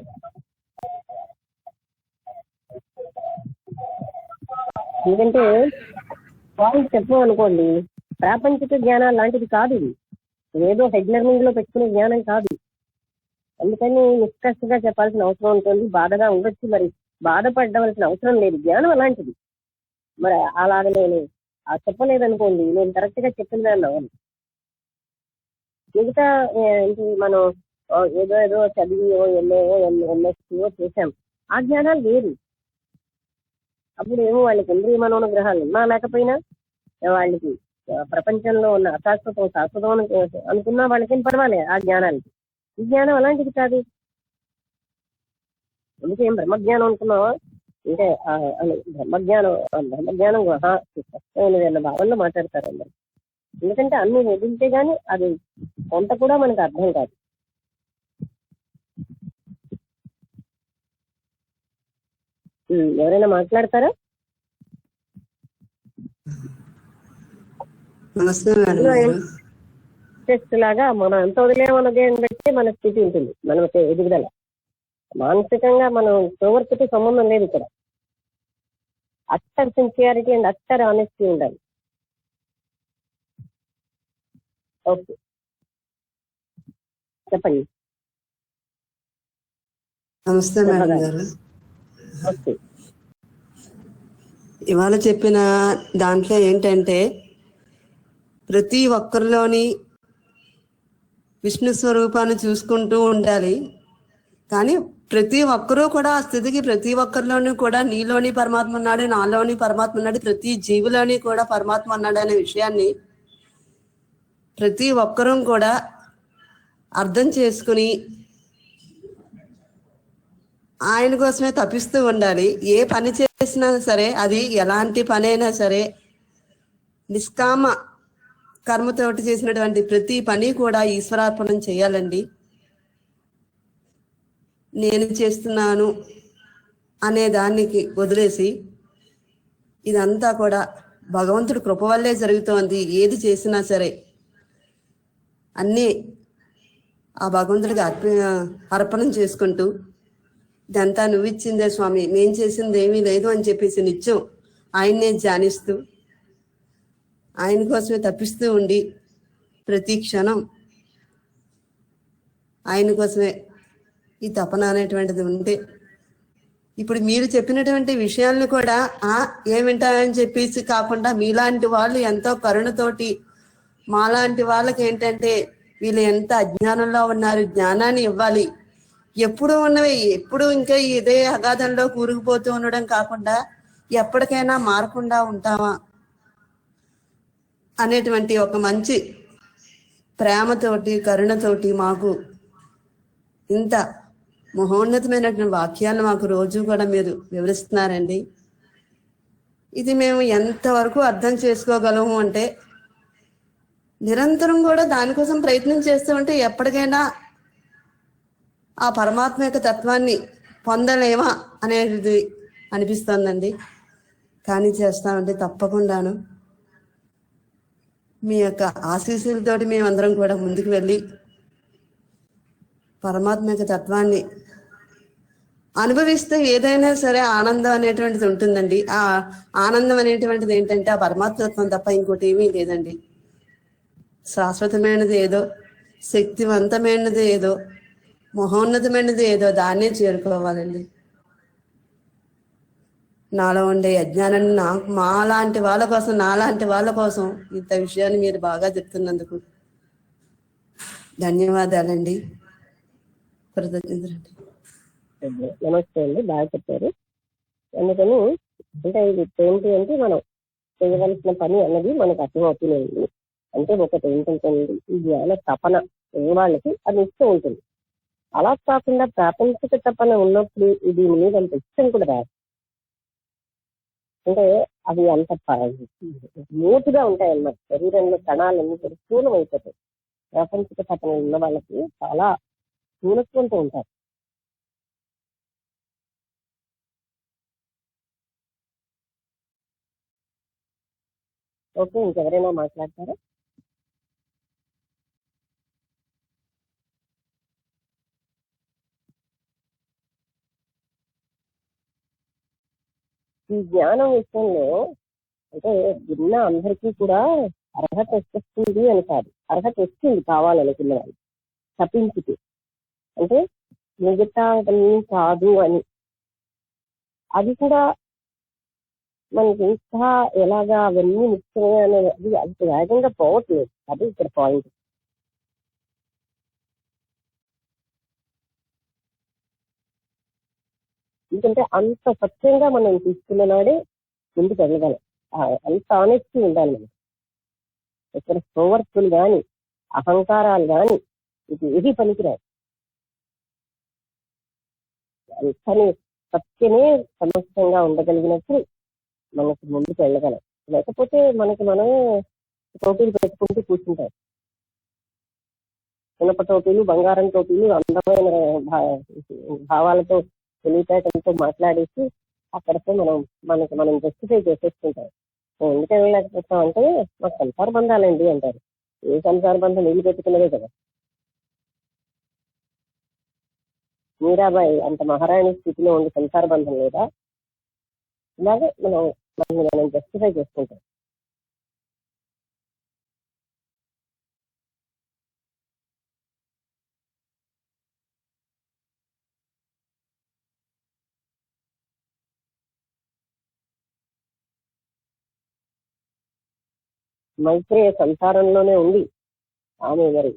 ఎందుకంటే పాయింట్ చెప్పమనుకోండి, ప్రాపంచిక జ్ఞానం లాంటిది కాదు ఇది, ఏదో హెడ్ లెర్నింగ్ లో పెట్టుకునే జ్ఞానం కాదు. అందుకని నిష్కర్షగా చెప్పాల్సిన అవసరం ఉంటుంది. బాధగా ఉండొచ్చు, మరి బాధపడవలసిన అవసరం లేదు. జ్ఞానం అలాంటిది. మరి అలాగ నేను చెప్పలేదనుకోండి, నేను కరెక్ట్ గా చెప్పింది అన్నాను. మిగతా మనం ఏదో ఏదో చదివియో ఎంఏఓ ఎంఎస్సీఓ చేశాం, ఆ జ్ఞానాలు వేరు. అప్పుడు ఏమో వాళ్ళకి ఇంద్రియ మనోనుగ్రహాలు ఉన్నా లేకపోయినా, వాళ్ళకి ప్రపంచంలో ఉన్న అశాశ్వతం శాశ్వతం అనుకున్నా వాళ్ళకేం పర్వాలేదు ఆ జ్ఞానానికి. ఈ జ్ఞానం అలాంటిది కాదు. అందుకే ఏం బ్రహ్మజ్ఞానం అనుకున్నావా అంటే బ్రహ్మజ్ఞానం స్పష్టమైనది అన్న భావనలో మాట్లాడతారు అందరు. ఎందుకంటే అన్ని వదిలితే గానీ అది కొంత కూడా మనకు అర్థం కాదు. ఎవరైనా మాట్లాడతారా? నమస్తే మేడం గారు. టెస్ట్ లాగా మనం ఎంత వదిలేమన్నది బట్టి మన స్థితి ఉంటుంది, మన ఎదుగుదల. మానసికంగా మనం ప్రవర్తితో సంబంధం లేదు ఇక్కడ. Utter sincerity and utter honesty ఉండాలి. ఓకే, చెప్పండి. నమస్తే మేడం గారు. ఓకే, ఇవాళ చెప్పిన దాంట్లో ఏంటంటే ప్రతి ఒక్కరిలోని విష్ణు స్వరూపాన్ని చూసుకుంటూ ఉండాలి. కానీ ప్రతి ఒక్కరూ కూడా ఆ స్థితికి, ప్రతి ఒక్కరిలోనూ కూడా నీలోని పరమాత్మ ఉన్నాడు, నాలోని పరమాత్మ ఉన్నాడు, ప్రతి జీవులోని కూడా పరమాత్మ ఉన్నాడు అనే విషయాన్ని ప్రతి ఒక్కరూ కూడా అర్థం చేసుకుని ఆయన కోసమే తప్పిస్తూ ఉండాలి. ఏ పని చేసినా సరే, అది ఎలాంటి పని అయినా సరే, నిష్కామ కర్మతోటి చేసినటువంటి ప్రతి పని కూడా ఈశ్వరార్పణం చేయాలండి. నేను చేస్తున్నాను అనే దానికి వదిలేసి ఇదంతా కూడా భగవంతుడి కృప వల్లే జరుగుతోంది. ఏది చేసినా సరే అన్నీ ఆ భగవంతుడికి అర్పణం చేసుకుంటూ, ఇదంతా నువ్వు ఇచ్చిందే స్వామి, నేను చేసింది ఏమీ లేదు అని చెప్పేసి నిత్యం ఆయన్నే ధ్యానిస్తూ ఆయన కోసమే తప్పిస్తూ ఉండి ప్రతి క్షణం ఆయన కోసమే ఈ తపన అనేటువంటిది ఉంటే, ఇప్పుడు మీరు చెప్పినటువంటి విషయాలను కూడా ఏమింటాయని చెప్పేసి కాకుండా మీలాంటి వాళ్ళు ఎంతో కరుణతోటి మాలాంటి వాళ్ళకి ఏంటంటే వీళ్ళు ఎంత అజ్ఞానంలో ఉన్నారు, జ్ఞానాన్ని ఇవ్వాలి. ఎప్పుడు ఉన్నవి ఎప్పుడు ఇంకా ఇదే అగాధంలో కూరుకుపోతూ ఉండడం కాకుండా ఎప్పటికైనా మారకుండా ఉంటామా అనేటువంటి ఒక మంచి ప్రేమతోటి కరుణతోటి మాకు ఇంత మహోన్నతమైనటువంటి వాక్యాలను మాకు రోజు కూడా మీరు వివరిస్తున్నారండి. ఇది మేము ఎంతవరకు అర్థం చేసుకోగలము అంటే నిరంతరం కూడా దానికోసం ప్రయత్నం చేస్తూ ఉంటే ఎప్పటికైనా ఆ పరమాత్మ యొక్క తత్వాన్ని పొందలేమా అనేది అనిపిస్తుందండి. కానీ చేస్తామండి తప్పకుండాను. మీ యొక్క ఆశీస్సులతోటి మేమందరం కూడా ముందుకు వెళ్ళి పరమాత్మ యొక్క తత్వాన్ని అనుభవిస్తే ఏదైనా సరే ఆనందం అనేటువంటిది ఉంటుందండి. ఆ ఆనందం అనేటువంటిది ఏంటంటే ఆ పరమాత్మత్వం తప్ప ఇంకోటి ఏమీ లేదండి. శాశ్వతమైనది ఏదో, శక్తివంతమైనది ఏదో, మహోన్నతమైనది ఏదో దాన్నే చేరుకోవాలండి. నాలో ఉండే అజ్ఞానాన్ని మాలాంటి వాళ్ళ కోసం, నాలాంటి వాళ్ళ కోసం ఇంత విషయాన్ని మీరు బాగా చెప్తున్నందుకు ధన్యవాదాలండి. కృతజ్ఞతలండి. నమస్తే అండి, బాగా చెప్పారు. అందుకని అంటే ఇది ఏంటి అంటే మనం చేయవలసిన పని అన్నది మనకు అర్థమవుతుంది. అంటే ఒకటి ఏంటంటే ఈ జ్ఞాన తపన వాళ్ళకి అది ఇష్టం ఉంటుంది. అలా కాకుండా ప్రాపంచిక తపన ఉన్నప్పుడు దీని మీద అంత ఇష్టం కూడా రాదు. అంటే అవి అంత లోతుగా ఉంటాయి అన్నమాట. శరీరంలో కణాలన్నీ కూడా స్థూలం అయిపోతాయి. ప్రాపంచిక తపన ఉన్న వాళ్ళకి చాలా స్థూలత్వంతో ఉంటారు. ఓకే, ఇంకెవరైనా మాట్లాడతారా? ఈ జ్ఞానం విషయంలో అంటే విన్న అందరికీ కూడా అర్హత వచ్చేస్తుంది అని కాదు, అర్హత వచ్చింది కావాలనుకున్న వాళ్ళు తప్పించుతూ. అంటే మిగతా కాదు అని అది కూడా మనకి ఇంకా ఎలాగా అవన్నీ ముఖ్యమే అనేది అది వేగంగా పోవట్లేదు. అది ఇక్కడ పాయింట్. ఎందుకంటే అంత సత్యంగా మనం తీసుకున్న నాడే ముందుకు వెళ్ళగలం. అంత ఆనెస్టీ ఉండాలి మనం. ఇక్కడ ప్రవర్తులు కానీ అహంకారాలు కానీ ఇది ఏది పనికిరాదు. అంతని సత్యమే సమస్తంగా ఉండగలిగినప్పుడు మనకు ముందుకు వెళ్ళగలం. లేకపోతే మనకి మనమే టోపీలు పెట్టుకుంటూ కూర్చుంటారు. ఇనప టోపీలు, బంగారం టోపీలు, అందమైన భావాలతో తెలివితేటలతో మాట్లాడేసి అక్కడితో మనం జస్టిఫై చేసేసుకుంటాం. ఎందుకు వెళ్ళలేకపోతాం అంటే మాకు సంసార బంధాలండి అంటారు. ఏ సంసార బంధం నీళ్ళు పెట్టుకున్నదే కదా. మీరాబాయి అంత మహారాణి స్థితిలో ఉండి సంసార బంధం లేదా? ఇలాగే మనం జస్టిఫై చేసుకుంటాం. మైత్రేయ సంసారంలోనే ఉంది. ఆమె మరి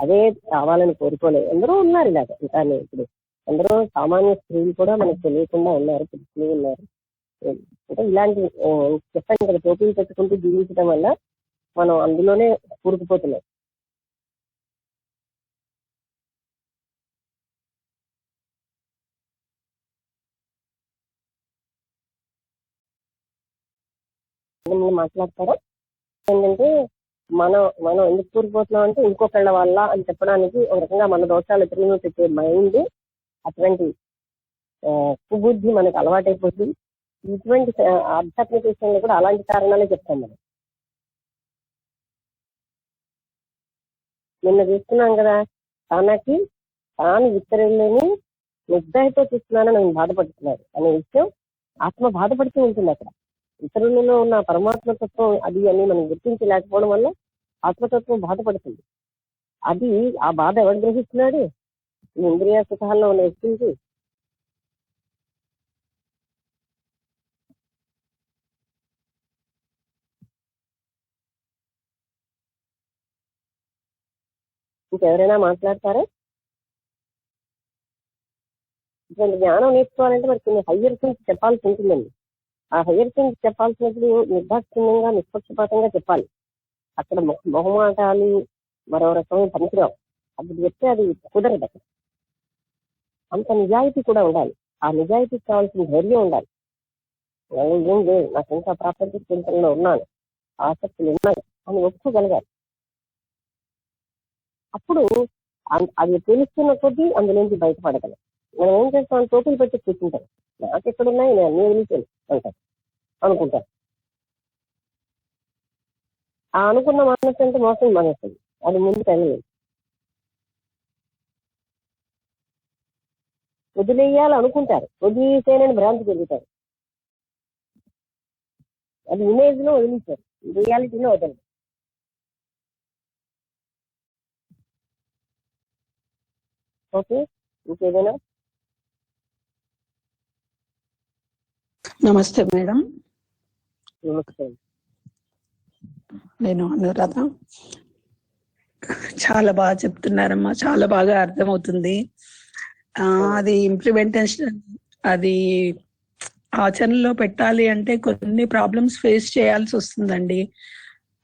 అదే కావాలని కోరుకోలేదు. ఎందరో ఉన్నారు ఇలాగ. ఇంకా ఇప్పుడు ఎందరో సామాన్య స్త్రీలు కూడా మనకు తెలియకుండా ఉన్నారు, పురుషులు ఉన్నారు. అంటే ఇలాంటి చెప్పండి కదా, టోపీలు పెట్టుకుంటూ జీవించడం వల్ల మనం అందులోనే కూరుకుపోతున్నాం. మాట్లాడతారా? ఏంటంటే మనం ఎందుకు కూరిపోతున్నాం అంటే ఇంకొకళ్ళ వల్ల అని చెప్పడానికి ఒక రకంగా మన దోషాలు ఎదురు పెట్టే మైండ్, అటువంటి కుబుద్ధి మనకు అలవాటైపోతుంది. ఇటువంటి ఆధ్యాత్మిక విషయంలో కూడా అలాంటి కారణాలే చెప్తాం మనం. నిన్న చూస్తున్నాం కదా, తాను విత్తరేళ్ళని నిర్దయతో చూస్తున్నానని నేను బాధపడుతున్నాడు అనే విషయం ఆత్మ బాధపడుతూ ఉంటుంది. అక్కడ ఇతరులలో ఉన్న పరమాత్మతత్వం అది అని మనం గుర్తించలేకపోవడం వల్ల ఆత్మతత్వం బాధపడుతుంది. అది ఆ బాధ ఎవరు గ్రహిస్తున్నాడు? ఈ ఇంద్రియ సుఖాల్లో ఉన్న వ్యక్తికి. ఇంకెవరైనా మాట్లాడతారా? ఇటువంటి జ్ఞానం నేర్చుకోవాలంటే మరి కొన్ని హయ్యర్ థింగ్స్ చెప్పాల్సి ఉంటుందండి. ఆ హయ్యర్ థింగ్స్ చెప్పాల్సినప్పుడు నిర్దాక్షిణ్యంగా, నిష్పక్షపాతంగా చెప్పాలి. అక్కడ మొహమాటాలు మరో రకమైన పనికిరావు. అది చెప్తే అది కుదరదు. అక్కడ అంత నిజాయితీ కూడా ఉండాలి. ఆ నిజాయితీకి కావాల్సిన ధైర్యం ఉండాలి. ఏం లేదు, నాకు ఇంకా ప్రాపంచిక చింతనలో ఉన్నాను, ఆసక్తులు ఉన్నాయి అని ఒప్పుకోగలగాలి. అప్పుడు అది తెలుస్తున్న కొద్దీ అందులోంచి బయటపడగలం. మనం ఏం చేస్తాం? టోపీలు పెట్టి కూర్చుంటాం. నాకు ఎక్కడున్నాయి, నేను అన్ని వదిలిపోయాను అంటారు, అనుకుంటారు. ఆ అనుకున్న మనసు అంటే మోసం మానేస్తుంది. అది ముందుకు వెళ్ళలేదు. వదిలేయాలి అనుకుంటారు, వదిలేసేనని భ్రాంతి చెందుతారు. అది ఇమేజ్ లో వదిలేశారు, రియాలిటీలో వదలదు. ఓకే, ఇంకేదైనా? నమస్తే మేడం. నమస్తే. నేను అనురాధ. చాలా బాగా చెప్తున్నారమ్మా, చాలా బాగా అర్థమవుతుంది. అది ఇంప్లిమెంటేషన్, అది ఆచరణలో పెట్టాలి అంటే కొన్ని ప్రాబ్లమ్స్ ఫేస్ చేయాల్సి వస్తుందండి.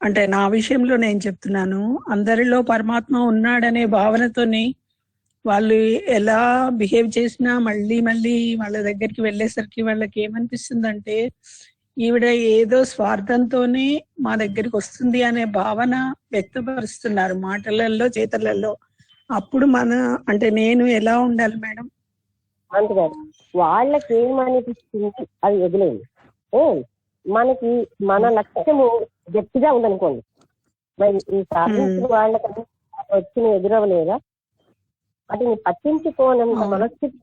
అంటే నా విషయంలో నేను చెప్తున్నాను, అందరిలో పరమాత్మ ఉన్నాడనే భావనతోని వాళ్ళు ఎలా బిహేవ్ చేసినా మళ్ళీ వాళ్ళ దగ్గరికి వెళ్ళేసరికి వాళ్ళకి ఏమనిపిస్తుందంటే ఈవిడ ఏదో స్వార్థంతోనే మా దగ్గరికి వస్తుంది అనే భావన వ్యక్తపరుస్తున్నారు మాటలలో, చేతలలో. అప్పుడు అంటే నేను ఎలా ఉండాలి మేడం? అంతేకాదు, వాళ్ళకి ఏమనిపిస్తుంది అది వదిలేదు. మనకి మన లక్ష్యము గట్టిగా ఉందనుకోండి, మరి ఈ సాధించిన వాళ్ళకి వచ్చిన ఎదురవలేదా? వాటిని పట్టించుకోనంత మనస్థితి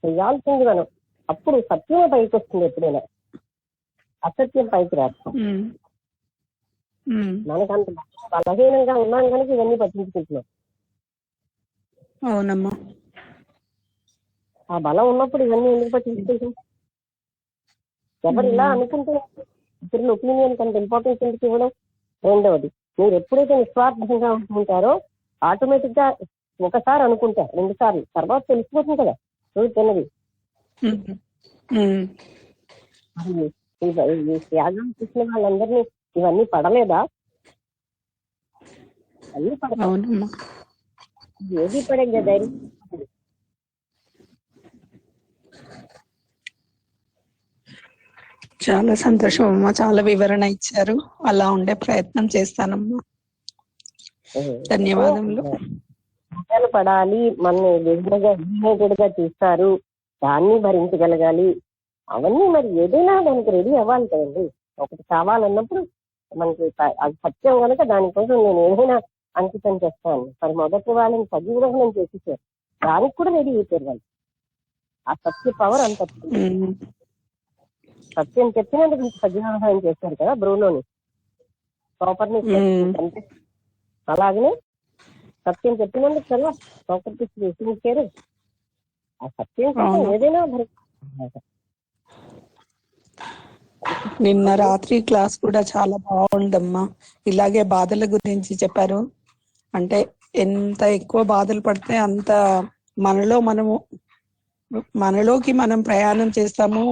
చేయాల్సింది మనం. అప్పుడు సత్యం పైకి వస్తుంది. ఎప్పుడైనా అసత్యం పైకి రాదు. మనకంత బలహీనంగా ఉన్నాం కనుక ఇవన్నీ పట్టించుకుంటున్నాం. అవునమ్మా. ఆ బలం ఉన్నప్పుడు ఇవన్నీ ఎందుకు పట్టించుకుంటాం? ఎవరు ఇలా అనుకుంటే ఇతరుల ఒపీనియన్ కంటే ఇంపార్టెన్స్ ఎందుకు ఇవ్వడం? రెండవది, మీరు ఎప్పుడైతే నిస్వార్థంగా ఉంటారో ఆటోమేటిక్ గా ఒకసారి అనుకుంటారు, 2 సార్లు, తర్వాత తెలిసిపోతుంది కదా రోజు తిన్నది. ఈ త్యాగం చేసిన వాళ్ళందరినీ ఇవన్నీ పడలేదా? అన్ని పడతాయి. ఏది పడే ధైర్యం. చాలా సంతోషం అమ్మా, చాలా వివరణ ఇచ్చారు. అలా ఉండే ప్రయత్నం చేస్తానమ్మా. ధన్యవాదములు. ఆటలు పడాలి, మనల్ని రిలేటెడ్ గా చూస్తారు, దాన్ని భరించగలగాలి, అవన్నీ మరి ఏదైనా దానికి రెడీ అవ్వాలి కదండి. ఒకటి కావాలన్నప్పుడు మనకి అది సత్యం కనుక దానికోసం నేను ఏదైనా అంకితం చేస్తాను. మరి మొదటి వాళ్ళని సజీవనం చేసేసారు, దానికి కూడా రెడీ అయిపోయారు వాళ్ళు. ఆ సత్య పవర్ అంత. సత్యం చెప్పినందుకు సజీవనం చేశారు కదా బ్రూలోని ప్రాపర్ని. అలాగనే సత్యం చెప్పినందుకు కదా ప్రాపర్టీస్ చేసించారు. ఆ సత్యం కోసం ఏదైనా నిన్న రాత్రి క్లాస్ కూడా చాలా బాగుందమ్మా. ఇలాగే బాధల గురించి చెప్పారు. అంటే ఎంత ఎక్కువ బాధలు పడితే అంత మనలోకి మనం ప్రయాణం చేస్తాము,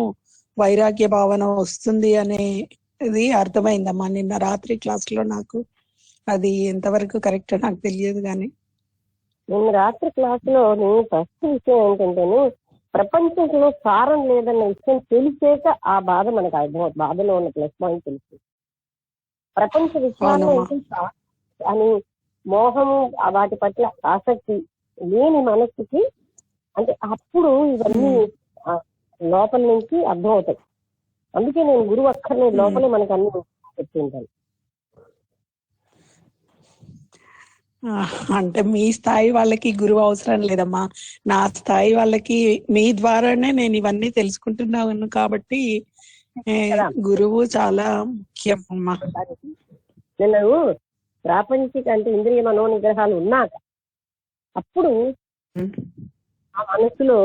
వైరాగ్య భావన వస్తుంది అనేది అర్థమైందమ్మా నిన్న రాత్రి క్లాస్ లో. నాకు అది ఎంతవరకు కరెక్ట్ నాకు తెలియదు కానీ నిన్న రాత్రి క్లాస్ లో నేను ఫస్ట్ విషయం ఏంటంటే ప్రపంచంలో సారం లేదన్న విషయం తెలిసేక ఆ బాధ మనకు అర్థమవుతుంది. బాధలో ఉన్న ప్లస్ పాయింట్ తెలుసు. ప్రపంచ విషయాల్లో అని మోహము, వాటి పట్ల ఆసక్తి లేని మనస్సుకి అంటే అప్పుడు ఇవన్నీ లోపల నుంచి అర్థమవుతాయి. అందుకే నేను గురువు అక్కర్లేదు, లోపలే మనకు అన్ని చెప్తుంటాను. అంటే మీ స్థాయి వాళ్ళకి గురువు అవసరం లేదమ్మా. నా స్థాయి వాళ్ళకి మీ ద్వారానే నేను ఇవన్నీ తెలుసుకుంటున్నాను కాబట్టి గురువు చాలా ముఖ్యం అమ్మా. నేను ప్రాపంచిక అంటే ఇంద్రియ మనోనిగ్రహాలు ఉన్నాక అప్పుడు ఆ మనసులో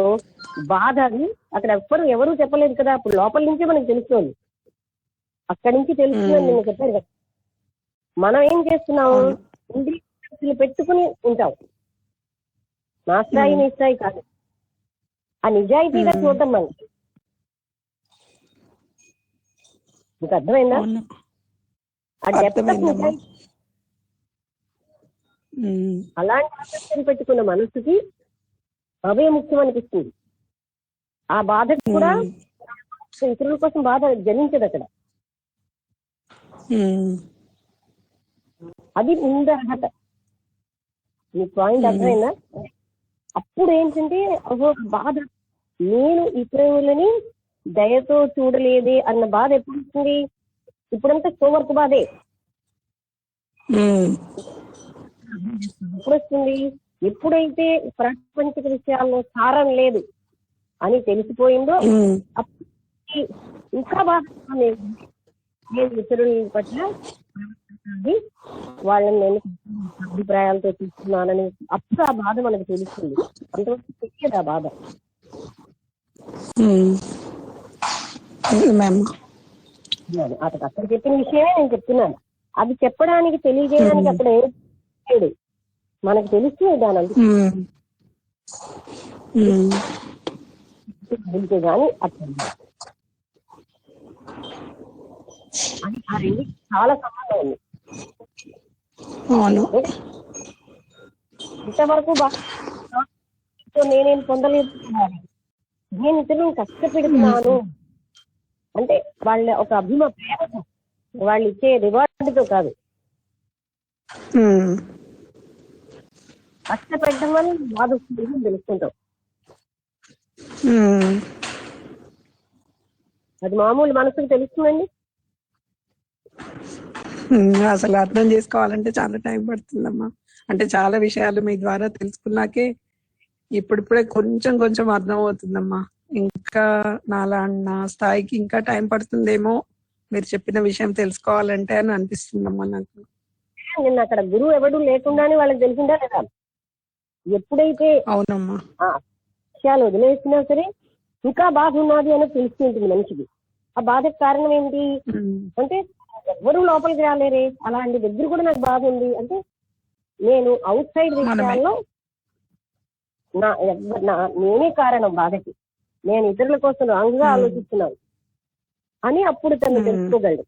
బాధ అది అక్కడ ఎవరు చెప్పలేదు కదా. అప్పుడు లోపల నుంచే మనకు తెలుస్తుంది, అక్కడి నుంచి తెలుస్తుందని నేను చెప్పాను కదా. మనం ఏం చేస్తున్నాము, ఇంద్రియ పెట్టుకుని ఉంటాం. నా స్థాయి నీ స్థాయి కాదు, ఆ నిజాయితీగా చూద్దాం మనకి. మీకు అర్థమైందా? అలాంటి ఆసక్తిని పెట్టుకున్న మనసుకి అవే ముఖ్యం అనిపిస్తుంది. ఆ బాధకు కూడా ఇతరుల కోసం బాధ జనించదు అక్కడ. అది ముందు అర్హత. మీ పాయింట్ అర్థమైందా? అప్పుడు ఏంటంటే బాధ, నేను ఇతరులని దయతో చూడలేదే అన్న బాధ ఎప్పుడు వస్తుంది? ఇప్పుడంతా సోవర్క్ బాధే. ఎప్పుడు వస్తుంది? ఎప్పుడైతే ప్రాపంచిక విషయాల్లో సారం లేదు అని తెలిసిపోయిందో అప్పుడు ఇంకా బాధ. నేను ఇతరుల పట్ల వాళ్ళని నేను అభిప్రాయాలతో చూస్తున్నానని అప్పుడు ఆ బాధ మనకు తెలుస్తుంది. అంతవరకు తెలియదు ఆ బాధ. అక్కడ చెప్పిన విషయమే నేను చెప్తున్నాను. అది చెప్పడానికి తెలియజేయడానికి అక్కడ ఏడు మనకు తెలిసి దాని కానీ అర్థం అని ఆ రెండు చాలా సంబంధం ఉంది. ఇంతవరకు నేనేం పొందలేదు, నేను ఇతరులను కష్టపెడుతున్నాను అంటే వాళ్ళ ఒక ప్రేమ, వాళ్ళు ఇచ్చే రివార్డుతో కాదు. కష్టపెట్టడం వల్ల బాధ వస్తుంది తెలుసుకుంటాం. అది మామూలు మనసుకు తెలుస్తుందండి. అసలు అర్థం చేసుకోవాలంటే చాలా టైం పడుతుందమ్మా. అంటే చాలా విషయాలు మీ ద్వారా తెలుసుకున్నాకే ఇప్పుడిప్పుడే కొంచెం కొంచెం అర్థం అవుతుందమ్మా. ఇంకా నా స్థాయికి ఇంకా టైం పడుతుందేమో మీరు చెప్పిన విషయం తెలుసుకోవాలంటే అని అనిపిస్తుందమ్మా నాకు. నిన్న అక్కడ గురువు ఎవడు లేకుండానే వాళ్ళకి తెలిసిందా లేదా? ఎప్పుడైతే అవునమ్మా విషయాలు వదిలేసినా సరే ఇంకా బాధ ఉన్నది అనేది తెలుసుకుంటుంది మనిషికి. ఆ బాధకు కారణం ఏంటి అంటే ఎవరు లోపలికి రాలేరే, అలాంటి దగ్గర కూడా నాకు బాధ ఉంది అంటే నేను అవుట్ సైడ్ విషయాల్లో నేనే కారణం బాధకి, నేను ఇతరుల కోసం రాంగ్గా ఆలోచిస్తున్నాను అని అప్పుడు తను తెలుసుకోగలడు.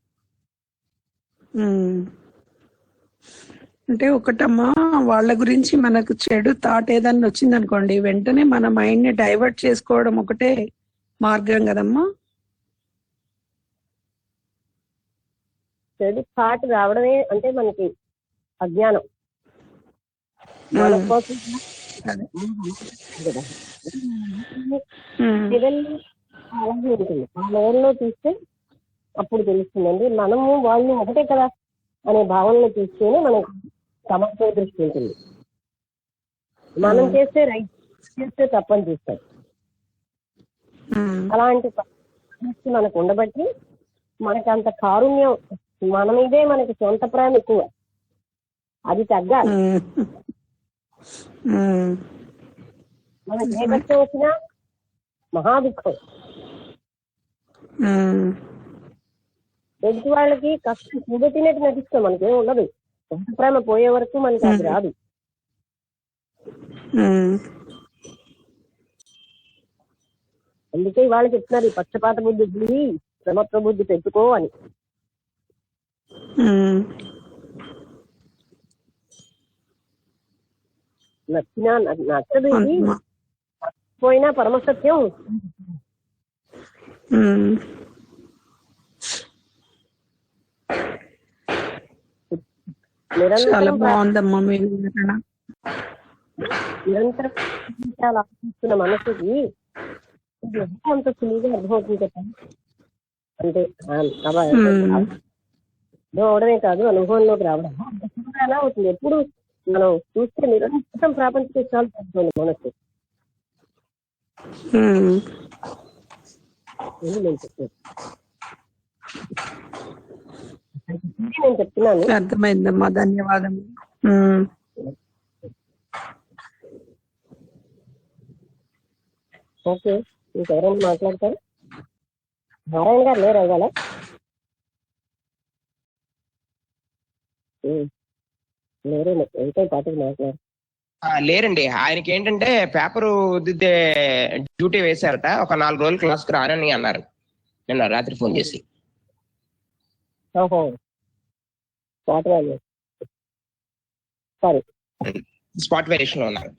అంటే ఒకటమ్మా, వాళ్ళ గురించి మనకు చెడు థాట్ ఏదన్నా వచ్చింది అనుకోండి, వెంటనే మన మైండ్ ని డైవర్ట్ చేసుకోవడం ఒకటే మార్గం కదమ్మా. చెడు థాట్ రావడమే అంటే మనకి అజ్ఞానం. మన కోసం అదే. కదా. ఉమ్, పిల్లల్ని అలాగే ఉంటుంది. ఆ లెవెల్లో చూస్తే అప్పుడు తెలుస్తుందండి. మనము వాళ్ళు ఒకటే కదా అనే భావనలో చూస్తేనే మనకు సమస్య దృష్టి ఉంటుంది. మనం చేస్తే రైట్, చేస్తే తప్పని చూస్తాడు. ఉమ్, అలాంటి పరిస్థితి మనకు ఉండబట్టి మనకి అంత కారుణ్యం మన మీదే మనకి సొంత ప్రేమ ఎక్కువ. అది తగ్గాలి. ఉమ్, ఉమ్, మనకి ఏ కష్టం వచ్చినా మహా దుఃఖం. ఉమ్, ఎదుటి వాళ్ళకి కష్టం చూపెట్టినట్టు నటిస్తాం, మనకేం ఉండదు. సొంత ప్రేమ పోయే వరకు మనకి అది రాదు. ఉమ్, అందుకే ఇవాళ చెప్తున్నారు ఈ పక్షపాత బుద్ధి వదిలి సమత్వ బుద్ధి పెట్టుకో అని. ఉమ్, నచ్చినా నచ్చదు, ఇది అమ్మా. పోయినా పరమసత్యం. ఉమ్, చాలా నిరంతరం బాగుందమ్మా మీ వివరణ. నిరంతరం ఆలోచిస్తున్న మనసుకి ఇది ఎంత అంత సులువుగా అర్థమవుతుంది కదా. అంటే అర్థం అవడమే కాదు, అనుభవంలోకి రావడం ఎలా అవుతుంది. ఎప్పుడు మనం చూస్తే నిరంతరం ప్రాపంచిక విషయాలు తగ్గుతుంది మనసు. ఉమ్, ఇది నేను చెప్తాను, నేను చెప్తున్నాను. అర్థమైందమ్మా, ధన్యవాదం. ఉమ్, ఓకే, ఇంకెవరైనా మాట్లాడతారు? నారాయణ గారు లేరు ఇవాళ? లేరే, ఎంతో పాటికి మాట్లాడు. లేరండి, ఆయనకి ఏంటంటే పేపరు దిద్దే డ్యూటీ వేశారట. ఒక 4 రోజులు క్లాస్కి రానని అన్నారు నిన్న రాత్రి ఫోన్ చేసి. ఓహో, మాట్లాడాలి. సరే, స్పాట్ వేరియేషన్ లో ఉన్నారు.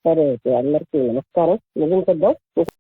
సరే, అందరికీ నమస్కారం. ముగించేద్దాం.